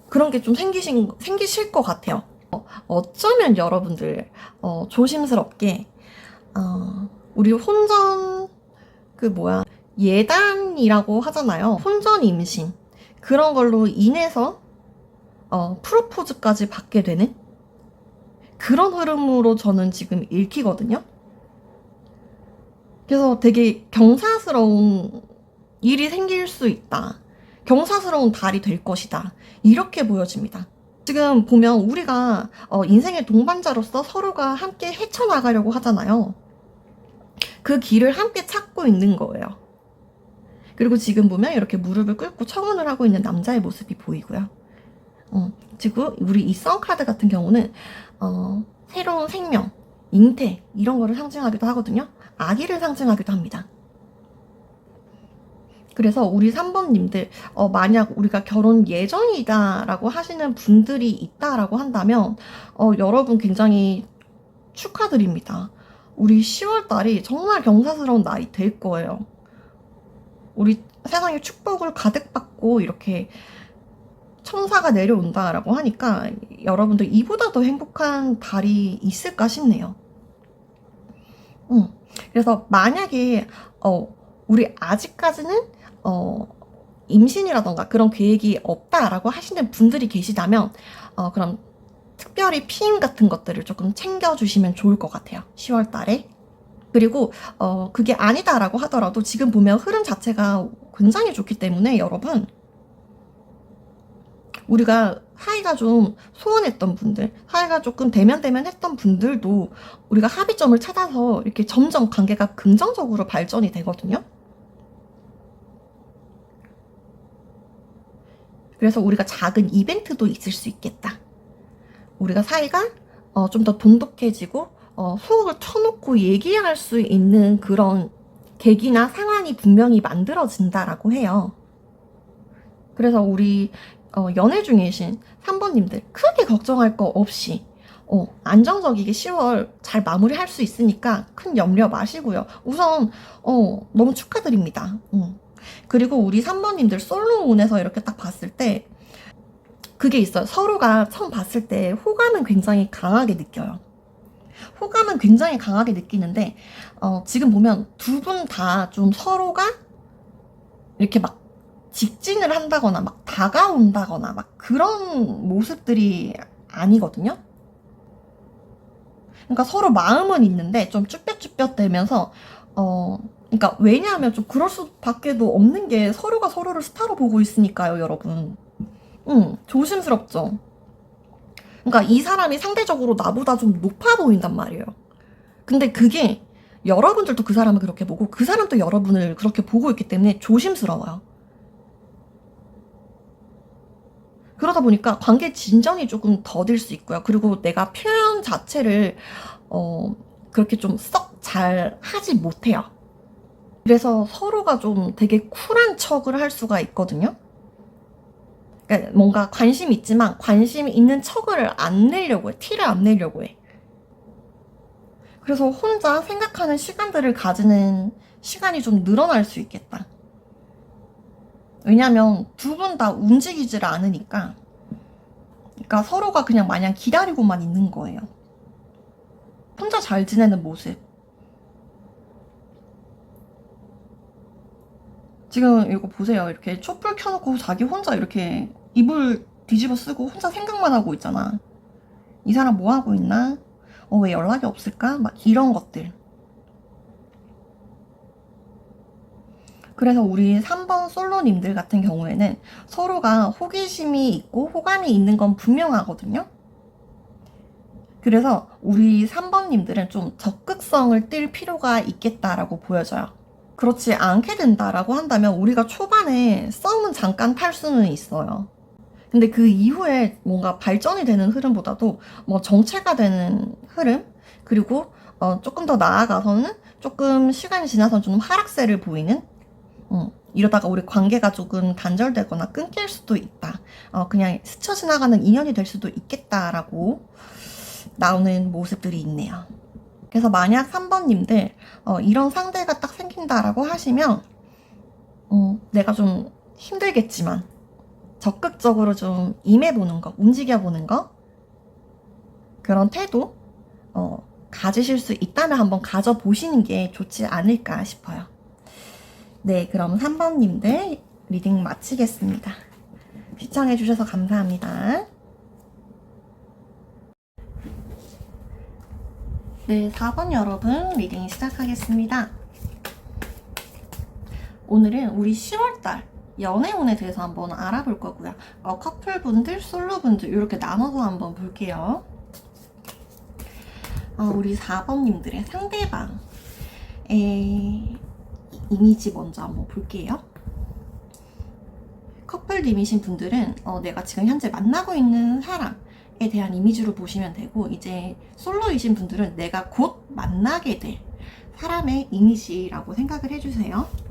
Speaker 1: 그런 게 좀 생기실 것 같아요. 어쩌면 여러분들, 조심스럽게, 우리 혼전, 예단이라고 하잖아요. 혼전 임신. 그런 걸로 인해서, 프로포즈까지 받게 되는 그런 흐름으로 저는 지금 읽히거든요. 그래서 되게 경사스러운 일이 생길 수 있다. 경사스러운 달이 될 것이다. 이렇게 보여집니다. 지금 보면 우리가 인생의 동반자로서 서로가 함께 헤쳐나가려고 하잖아요. 그 길을 함께 찾고 있는 거예요. 그리고 지금 보면 이렇게 무릎을 꿇고 청혼을 하고 있는 남자의 모습이 보이고요. 그리고 우리 이 썬카드 같은 경우는 새로운 생명, 잉태 이런 거를 상징하기도 하거든요. 아기를 상징하기도 합니다. 그래서 우리 3번님들 만약 우리가 결혼 예정이다 라고 하시는 분들이 있다라고 한다면 여러분 굉장히 축하드립니다. 우리 10월 달이 정말 경사스러운 날이 될 거예요. 우리 세상에 축복을 가득 받고 이렇게 천사가 내려온다라고 하니까 여러분들 이보다 더 행복한 달이 있을까 싶네요. 그래서 만약에 우리 아직까지는 임신이라던가 그런 계획이 없다라고 하시는 분들이 계시다면 그럼 특별히 피임 같은 것들을 조금 챙겨주시면 좋을 것 같아요. 10월 달에. 그리고 그게 아니다라고 하더라도 지금 보면 흐름 자체가 굉장히 좋기 때문에 여러분 우리가 사이가 좀 소원했던 분들, 사이가 조금 대면했던 분들도 우리가 합의점을 찾아서 이렇게 점점 관계가 긍정적으로 발전이 되거든요. 그래서 우리가 작은 이벤트도 있을 수 있겠다. 우리가 사이가 좀 더 돈독해지고 속을 터놓고 얘기할 수 있는 그런 계기나 상황이 분명히 만들어진다라고 해요. 그래서 우리 연애 중이신 3번님들 크게 걱정할 거 없이 안정적이게 10월 잘 마무리할 수 있으니까 큰 염려 마시고요. 우선 너무 축하드립니다. 그리고 우리 3번님들 솔로운에서 이렇게 딱 봤을 때 그게 있어요. 서로가 처음 봤을 때 호감은 굉장히 강하게 느껴요. 호감은 굉장히 강하게 느끼는데 지금 보면 두 분 다 좀 서로가 이렇게 막 직진을 한다거나 막 다가온다거나 막 그런 모습들이 아니거든요. 그러니까 서로 마음은 있는데 좀 쭈뼛쭈뼛 되면서 그러니까 왜냐하면 좀 그럴 수밖에도 없는 게 서로가 서로를 스타로 보고 있으니까요, 여러분. 조심스럽죠. 그러니까 이 사람이 상대적으로 나보다 좀 높아 보인단 말이에요. 근데 그게 여러분들도 그 사람을 그렇게 보고 그 사람도 여러분을 그렇게 보고 있기 때문에 조심스러워요. 그러다 보니까 관계 진전이 조금 더딜 수 있고요. 그리고 내가 표현 자체를 그렇게 좀 썩 잘 하지 못해요. 그래서 서로가 좀 되게 쿨한 척을 할 수가 있거든요. 그러니까 뭔가 관심이 있지만 관심이 있는 척을 안 내려고 해. 티를 안 내려고 해. 그래서 혼자 생각하는 시간들을 가지는 시간이 좀 늘어날 수 있겠다. 왜냐면 두 분 다 움직이지를 않으니까. 그러니까 서로가 그냥 마냥 기다리고만 있는 거예요. 혼자 잘 지내는 모습. 지금 이거 보세요. 이렇게 촛불 켜놓고 자기 혼자 이렇게 이불 뒤집어 쓰고 혼자 생각만 하고 있잖아. 이 사람 뭐 하고 있나? 왜 연락이 없을까? 막 이런 것들. 그래서 우리 3번 솔로님들 같은 경우에는 서로가 호기심이 있고 호감이 있는 건 분명하거든요. 그래서 우리 3번님들은 좀 적극성을 띨 필요가 있겠다라고 보여져요. 그렇지 않게 된다라고 한다면 우리가 초반에 썸은 잠깐 탈 수는 있어요. 근데 그 이후에 뭔가 발전이 되는 흐름보다도 뭐 정체가 되는 흐름, 그리고 조금 더 나아가서는 조금 시간이 지나서 좀 하락세를 보이는 이러다가 우리 관계가 조금 단절되거나 끊길 수도 있다. 그냥 스쳐 지나가는 인연이 될 수도 있겠다라고 나오는 모습들이 있네요. 그래서 만약 3번님들 이런 상대가 딱 생긴다라고 하시면 내가 좀 힘들겠지만 적극적으로 좀 임해보는 거, 움직여보는 거, 그런 태도 가지실 수 있다면 한번 가져보시는 게 좋지 않을까 싶어요. 네, 그럼 3번님들 리딩 마치겠습니다. 시청해주셔서 감사합니다. 네, 4번 여러분 리딩 시작하겠습니다. 오늘은 우리 10월달 연애운에 대해서 한번 알아볼 거고요. 커플분들, 솔로분들 이렇게 나눠서 한번 볼게요. 우리 4번님들의 상대방의 이미지 먼저 한번 볼게요. 커플님이신 분들은 내가 지금 현재 만나고 있는 사람에 대한 이미지로 보시면 되고, 이제 솔로이신 분들은 내가 곧 만나게 될 사람의 이미지라고 생각을 해주세요.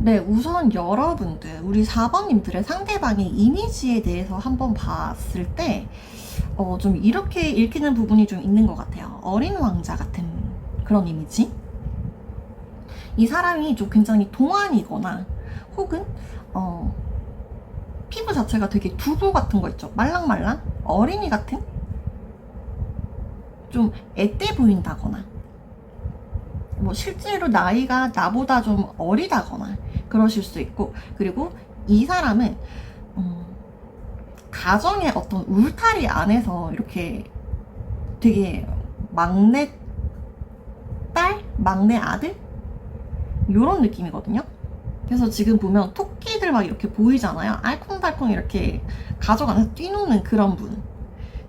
Speaker 1: 네, 우선 여러분들, 우리 4번님들의 상대방의 이미지에 대해서 한번 봤을 때, 좀 이렇게 읽히는 부분이 좀 있는 것 같아요. 어린 왕자 같은 그런 이미지? 이 사람이 좀 굉장히 동안이거나, 혹은, 피부 자체가 되게 두부 같은 거 있죠. 말랑말랑? 어린이 같은? 좀 앳돼 보인다거나, 뭐 실제로 나이가 나보다 좀 어리다거나 그러실 수 있고, 그리고 이 사람은 가정의 어떤 울타리 안에서 이렇게 되게 막내 딸? 막내 아들? 이런 느낌이거든요. 그래서 지금 보면 토끼들 막 이렇게 보이잖아요. 알콩달콩 이렇게 가족 안에서 뛰노는 그런 분.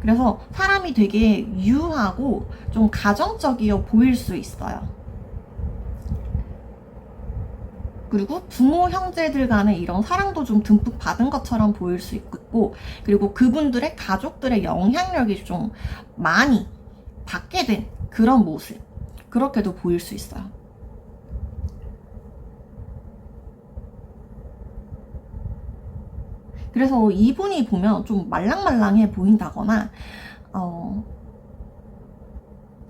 Speaker 1: 그래서 사람이 되게 유하고 좀 가정적이어 보일 수 있어요. 그리고 부모 형제들 간의 이런 사랑도 좀 듬뿍 받은 것처럼 보일 수 있고, 그리고 그분들의 가족들의 영향력이 좀 많이 받게 된 그런 모습, 그렇게도 보일 수 있어요. 그래서 이분이 보면 좀 말랑말랑해 보인다거나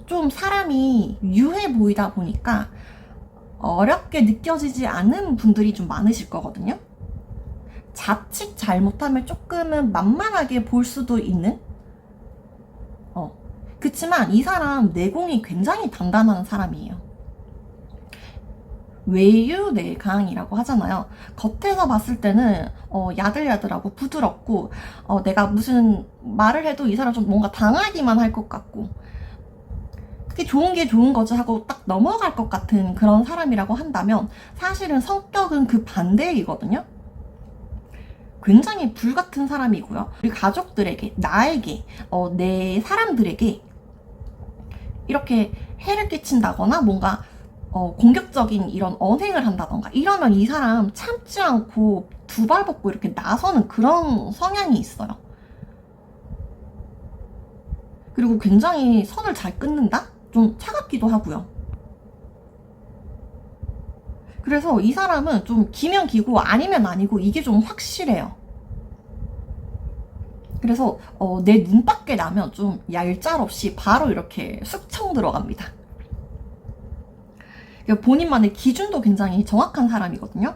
Speaker 1: 좀 사람이 유해 보이다 보니까 어렵게 느껴지지 않는 분들이 좀 많으실 거거든요. 자칫 잘못하면 조금은 만만하게 볼 수도 있는? 그치만 이 사람 내공이 굉장히 단단한 사람이에요. 외유내강이라고 하잖아요. 겉에서 봤을 때는 야들야들하고 부드럽고, 내가 무슨 말을 해도 이 사람 좀 뭔가 당하기만 할 것 같고, 그게 좋은 게 좋은 거지 하고 딱 넘어갈 것 같은 그런 사람이라고 한다면, 사실은 성격은 그 반대이거든요. 굉장히 불같은 사람이고요. 우리 가족들에게, 나에게, 내 사람들에게 이렇게 해를 끼친다거나 뭔가 공격적인 이런 언행을 한다던가 이러면 이 사람 참지 않고 두 발 벗고 이렇게 나서는 그런 성향이 있어요. 그리고 굉장히 선을 잘 끊는다? 좀 차갑기도 하고요. 그래서 이 사람은 좀 기면 기고 아니면 아니고 이게 좀 확실해요. 그래서 내 눈밖에 나면 좀 얄짤없이 바로 이렇게 쑥청 들어갑니다. 본인만의 기준도 굉장히 정확한 사람이거든요.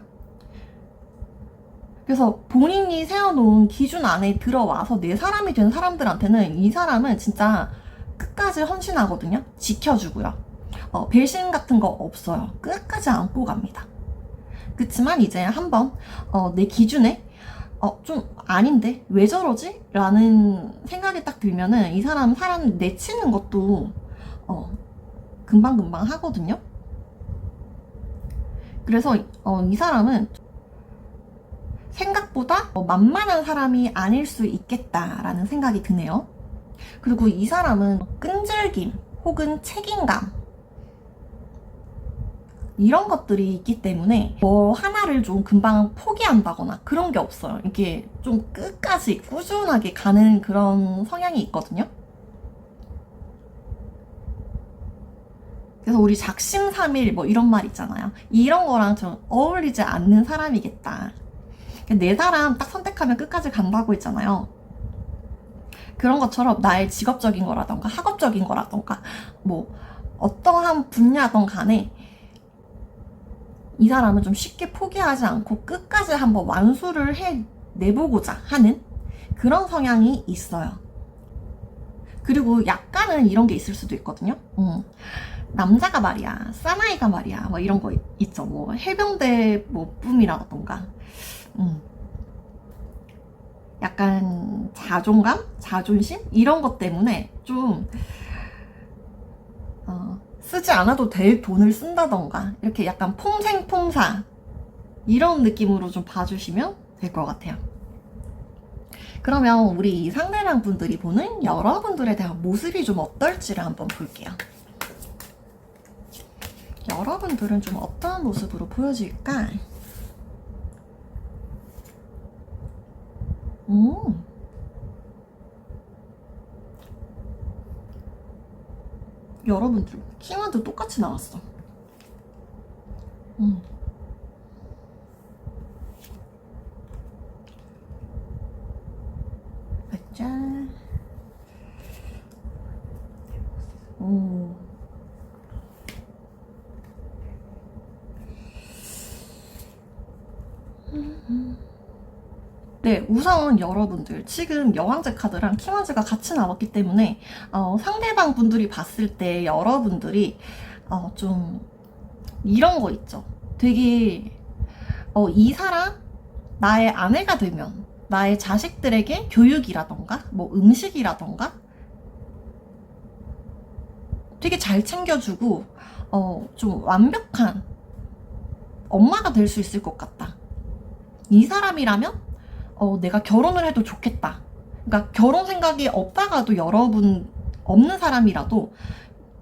Speaker 1: 그래서 본인이 세워놓은 기준 안에 들어와서 내 사람이 된 사람들한테는 이 사람은 진짜 끝까지 헌신하거든요. 지켜주고요. 배신 같은 거 없어요. 끝까지 안고 갑니다. 그치만 이제 한번 내 기준에 좀 아닌데 왜 저러지? 라는 생각이 딱 들면은 이 사람 내치는 것도 금방금방 하거든요. 그래서 이 사람은 생각보다 만만한 사람이 아닐 수 있겠다라는 생각이 드네요. 그리고 이 사람은 끈질김 혹은 책임감, 이런 것들이 있기 때문에 뭐 하나를 좀 금방 포기한다거나 그런 게 없어요. 이게 좀 끝까지 꾸준하게 가는 그런 성향이 있거든요. 그래서 우리 작심삼일 뭐 이런 말 있잖아요. 이런 거랑 좀 어울리지 않는 사람이겠다. 내 사람 딱 선택하면 끝까지 간다고 했잖아요. 그런 것처럼 나의 직업적인 거라던가 학업적인 거라던가 뭐 어떠한 분야든 간에 이 사람은 좀 쉽게 포기하지 않고 끝까지 한번 완수를 해내보고자 하는 그런 성향이 있어요. 그리고 약간은 이런 게 있을 수도 있거든요. 남자가 말이야, 사나이가 말이야, 뭐 이런 거 있죠. 뭐 해병대 뭐 뿜이라던가, 약간 자존감, 자존심 이런 것 때문에 좀 쓰지 않아도 될 돈을 쓴다던가 이렇게 약간 폼생폼사 이런 느낌으로 좀 봐주시면 될 것 같아요. 그러면 우리 이 상대방 분들이 보는 여러분들에 대한 모습이 좀 어떨지를 한번 볼게요. 여러분들은 좀 어떤 모습으로 보여질까? 여러분들 키워드 똑같이 나왔어. 짠. 네, 우선 여러분들 지금 여왕제 카드랑 킹왕제가 같이 나왔기 때문에 상대방 분들이 봤을 때 여러분들이 좀 이런 거 있죠. 되게 이 사람 나의 아내가 되면 나의 자식들에게 교육이라던가 뭐 음식이라던가 되게 잘 챙겨주고 좀 완벽한 엄마가 될 수 있을 것 같다. 이 사람이라면 내가 결혼을 해도 좋겠다. 그러니까 결혼 생각이 없다가도 여러분 없는 사람이라도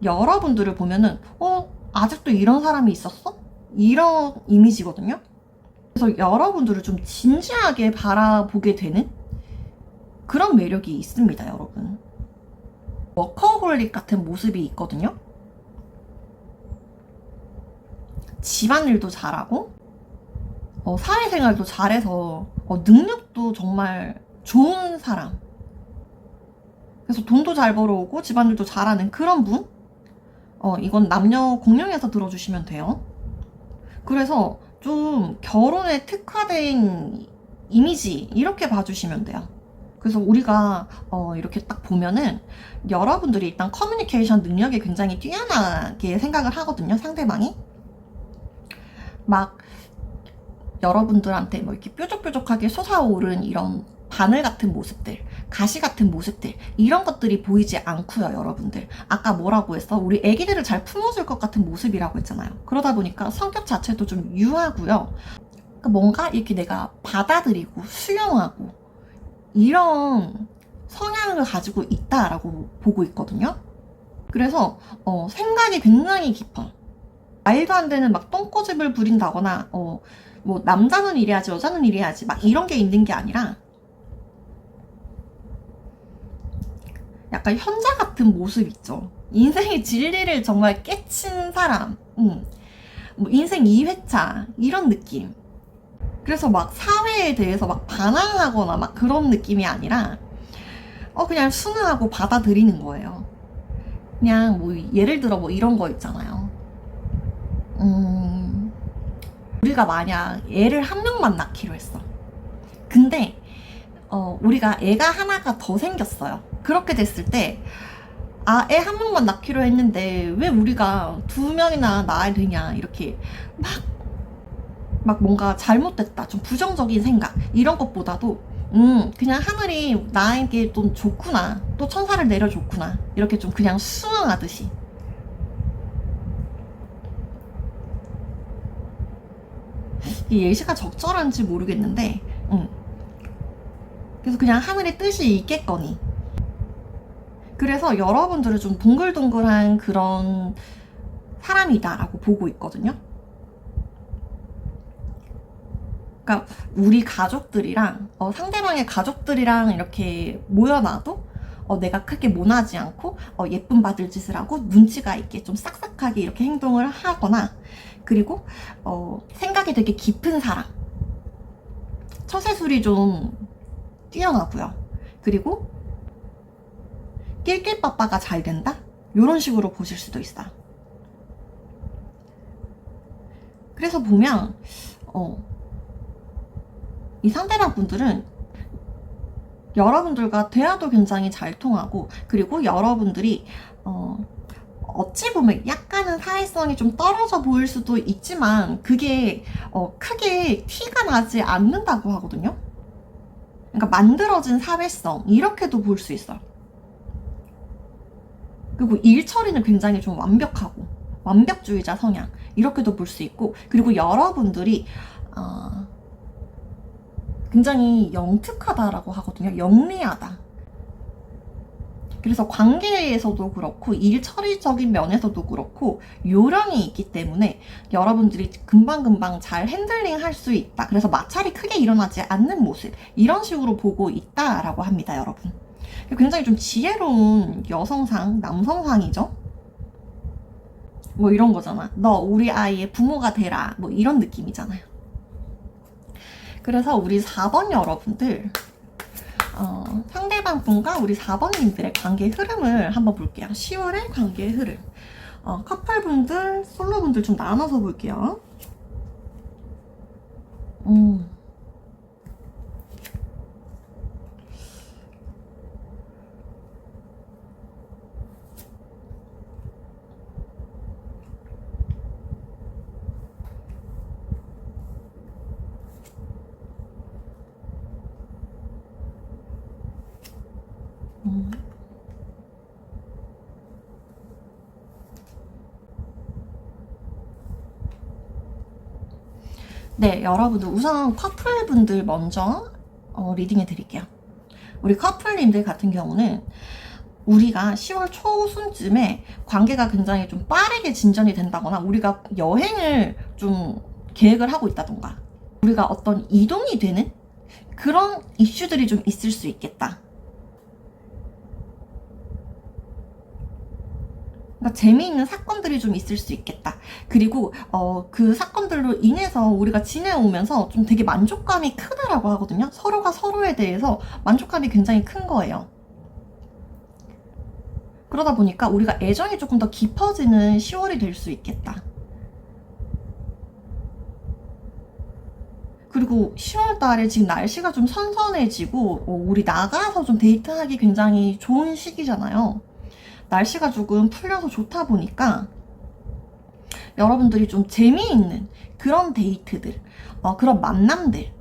Speaker 1: 여러분들을 보면은 아직도 이런 사람이 있었어? 이런 이미지거든요. 그래서 여러분들을 좀 진지하게 바라보게 되는 그런 매력이 있습니다, 여러분. 워커홀릭 같은 모습이 있거든요. 집안일도 잘하고 사회생활도 잘해서 능력도 정말 좋은 사람. 그래서 돈도 잘 벌어오고 집안일도 잘하는 그런 분. 이건 남녀 공용해서 들어주시면 돼요. 그래서 좀 결혼에 특화된 이미지 이렇게 봐주시면 돼요. 그래서 우리가 이렇게 딱 보면은 여러분들이 일단 커뮤니케이션 능력이 굉장히 뛰어나게 생각을 하거든요, 상대방이. 막 여러분들한테 뭐 이렇게 뾰족뾰족하게 솟아오른 이런 바늘 같은 모습들, 가시 같은 모습들 이런 것들이 보이지 않고요, 여러분들. 아까 뭐라고 했어? 우리 애기들을 잘 품어줄 것 같은 모습이라고 했잖아요. 그러다 보니까 성격 자체도 좀 유하고요. 그러니까 뭔가 이렇게 내가 받아들이고 수용하고 이런 성향을 가지고 있다라고 보고 있거든요. 그래서 생각이 굉장히 깊어. 말도 안 되는 막 똥꼬집을 부린다거나 뭐 남자는 이래야지 여자는 이래야지 막 이런 게 있는 게 아니라 약간 현자 같은 모습 있죠. 인생의 진리를 정말 깨친 사람. 뭐 인생 2회차 이런 느낌. 그래서 막 사회에 대해서 막 반항하거나 막 그런 느낌이 아니라 그냥 순응하고 받아들이는 거예요. 그냥 뭐 예를 들어 뭐 이런 거 있잖아요. 우리가 만약 애를 한 명만 낳기로 했어. 근데 우리가 애가 하나가 더 생겼어요. 그렇게 됐을 때 애 한 명만 낳기로 했는데 왜 우리가 2명이나 낳아야 되냐 이렇게 막 뭔가 잘못됐다, 좀 부정적인 생각 이런 것보다도 그냥 하늘이 나에게 좀 좋구나, 또 천사를 내려줬구나 이렇게 좀 그냥 수응하듯이. 이 예시가 적절한지 모르겠는데 그래서 그냥 하늘의 뜻이 있겠거니. 그래서 여러분들을 좀 동글동글한 그런 사람이다라고 보고 있거든요. 그러니까 우리 가족들이랑 상대방의 가족들이랑 이렇게 모여놔도 내가 크게 모나지 않고 예쁨 받을 짓을 하고 눈치가 있게 좀 싹싹하게 이렇게 행동을 하거나, 그리고 생각이 되게 깊은 사람, 처세술이 좀 뛰어나고요. 그리고 낄낄빠빠가 잘 된다? 이런 식으로 보실 수도 있어요. 그래서 보면 이 상대방 분들은 여러분들과 대화도 굉장히 잘 통하고, 그리고 여러분들이 어찌 보면 약간은 사회성이 좀 떨어져 보일 수도 있지만 그게 크게 티가 나지 않는다고 하거든요. 그러니까 만들어진 사회성, 이렇게도 볼 수 있어요. 그리고 일 처리는 굉장히 좀 완벽하고 완벽주의자 성향, 이렇게도 볼 수 있고, 그리고 여러분들이 굉장히 영특하다라고 하거든요. 영리하다. 그래서 관계에서도 그렇고 일 처리적인 면에서도 그렇고 요령이 있기 때문에 여러분들이 금방금방 잘 핸들링 할 수 있다. 그래서 마찰이 크게 일어나지 않는 모습, 이런 식으로 보고 있다라고 합니다, 여러분. 굉장히 좀 지혜로운 여성상, 남성상이죠. 뭐 이런 거잖아. 너 우리 아이의 부모가 되라, 뭐 이런 느낌이잖아요. 그래서 우리 4번 여러분들, 상대방 분과 우리 4번님들의 관계 흐름을 한번 볼게요. 10월의 관계 흐름. 커플분들, 솔로분들 좀 나눠서 볼게요. 네, 여러분들 우선 커플분들 먼저 리딩해 드릴게요. 우리 커플님들 같은 경우는 우리가 10월 초순쯤에 관계가 굉장히 좀 빠르게 진전이 된다거나, 우리가 여행을 좀 계획을 하고 있다던가, 우리가 어떤 이동이 되는 그런 이슈들이 좀 있을 수 있겠다. 그러니까 재미있는 사건들이 좀 있을 수 있겠다. 그리고 그 사건들로 인해서 우리가 지내오면서 좀 되게 만족감이 크다라고 하거든요. 서로가 서로에 대해서 만족감이 굉장히 큰 거예요. 그러다 보니까 우리가 애정이 조금 더 깊어지는 10월이 될 수 있겠다. 그리고 10월 달에 지금 날씨가 좀 선선해지고 우리 나가서 좀 데이트하기 굉장히 좋은 시기잖아요. 날씨가 조금 풀려서 좋다 보니까 여러분들이 좀 재미있는 그런 데이트들, 그런 만남들,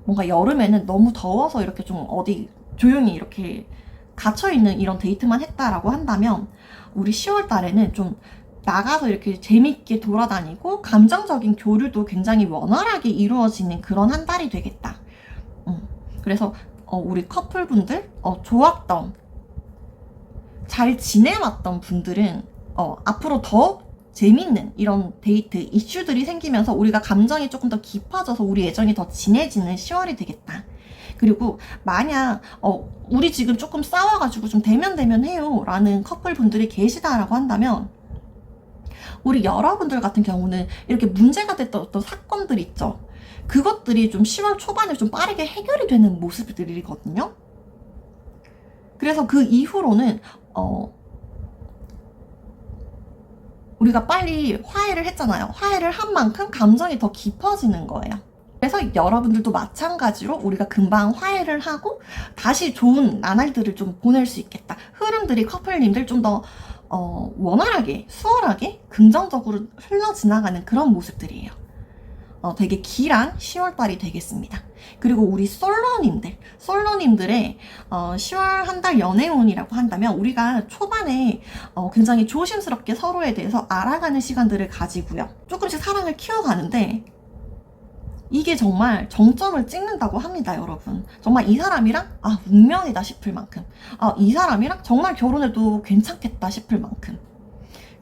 Speaker 1: 뭔가 여름에는 너무 더워서 이렇게 좀 어디 조용히 이렇게 갇혀있는 이런 데이트만 했다라고 한다면, 우리 10월 달에는 좀 나가서 이렇게 재밌게 돌아다니고 감정적인 교류도 굉장히 원활하게 이루어지는 그런 한 달이 되겠다. 그래서 우리 커플분들, 좋았던, 잘 지내왔던 분들은 앞으로 더 재밌는 이런 데이트 이슈들이 생기면서 우리가 감정이 조금 더 깊어져서 우리 애정이 더 진해지는 10월이 되겠다. 그리고 만약 우리 지금 조금 싸워가지고 좀 대면대면해요 라는 커플분들이 계시다라고 한다면, 우리 여러분들 같은 경우는 이렇게 문제가 됐던 어떤 사건들 있죠. 그것들이 좀 10월 초반에 좀 빠르게 해결이 되는 모습들이거든요. 그래서 그 이후로는 우리가 빨리 화해를 했잖아요. 화해를 한 만큼 감정이 더 깊어지는 거예요. 그래서 여러분들도 마찬가지로 우리가 금방 화해를 하고 다시 좋은 나날들을 좀 보낼 수 있겠다. 흐름들이 커플님들 좀 더 원활하게, 수월하게, 긍정적으로 흘러 지나가는 그런 모습들이에요. 되게 길한 10월달이 되겠습니다. 그리고 우리 솔로님들의 10월 한 달 연애운이라고 한다면, 우리가 초반에 굉장히 조심스럽게 서로에 대해서 알아가는 시간들을 가지고요. 조금씩 사랑을 키워가는데 이게 정말 정점을 찍는다고 합니다, 여러분. 정말 이 사람이랑 운명이다 싶을 만큼, 이 사람이랑 정말 결혼해도 괜찮겠다 싶을 만큼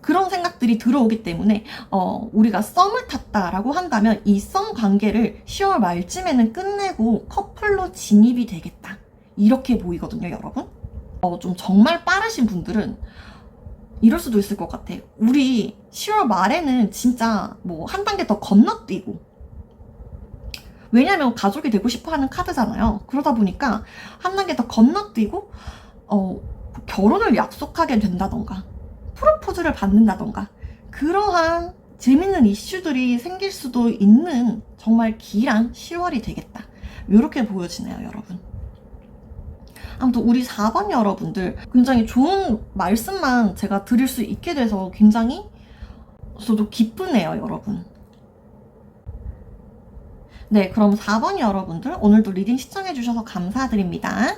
Speaker 1: 그런 생각들이 들어오기 때문에 우리가 썸을 탔다라고 한다면 이 썸 관계를 10월 말쯤에는 끝내고 커플로 진입이 되겠다. 이렇게 보이거든요, 여러분. 좀 정말 빠르신 분들은 이럴 수도 있을 것 같아. 우리 10월 말에는 진짜 뭐 한 단계 더 건너뛰고, 왜냐면 가족이 되고 싶어 하는 카드잖아요. 그러다 보니까 한 단계 더 건너뛰고 결혼을 약속하게 된다던가 프로포즈를 받는다던가 그러한 재밌는 이슈들이 생길 수도 있는 정말 길한 10월이 되겠다. 이렇게 보여지네요, 여러분. 아무튼 우리 4번 여러분들 굉장히 좋은 말씀만 제가 드릴 수 있게 돼서 굉장히 저도 기쁘네요, 여러분. 네, 그럼 4번 여러분들 오늘도 리딩 시청해주셔서 감사드립니다.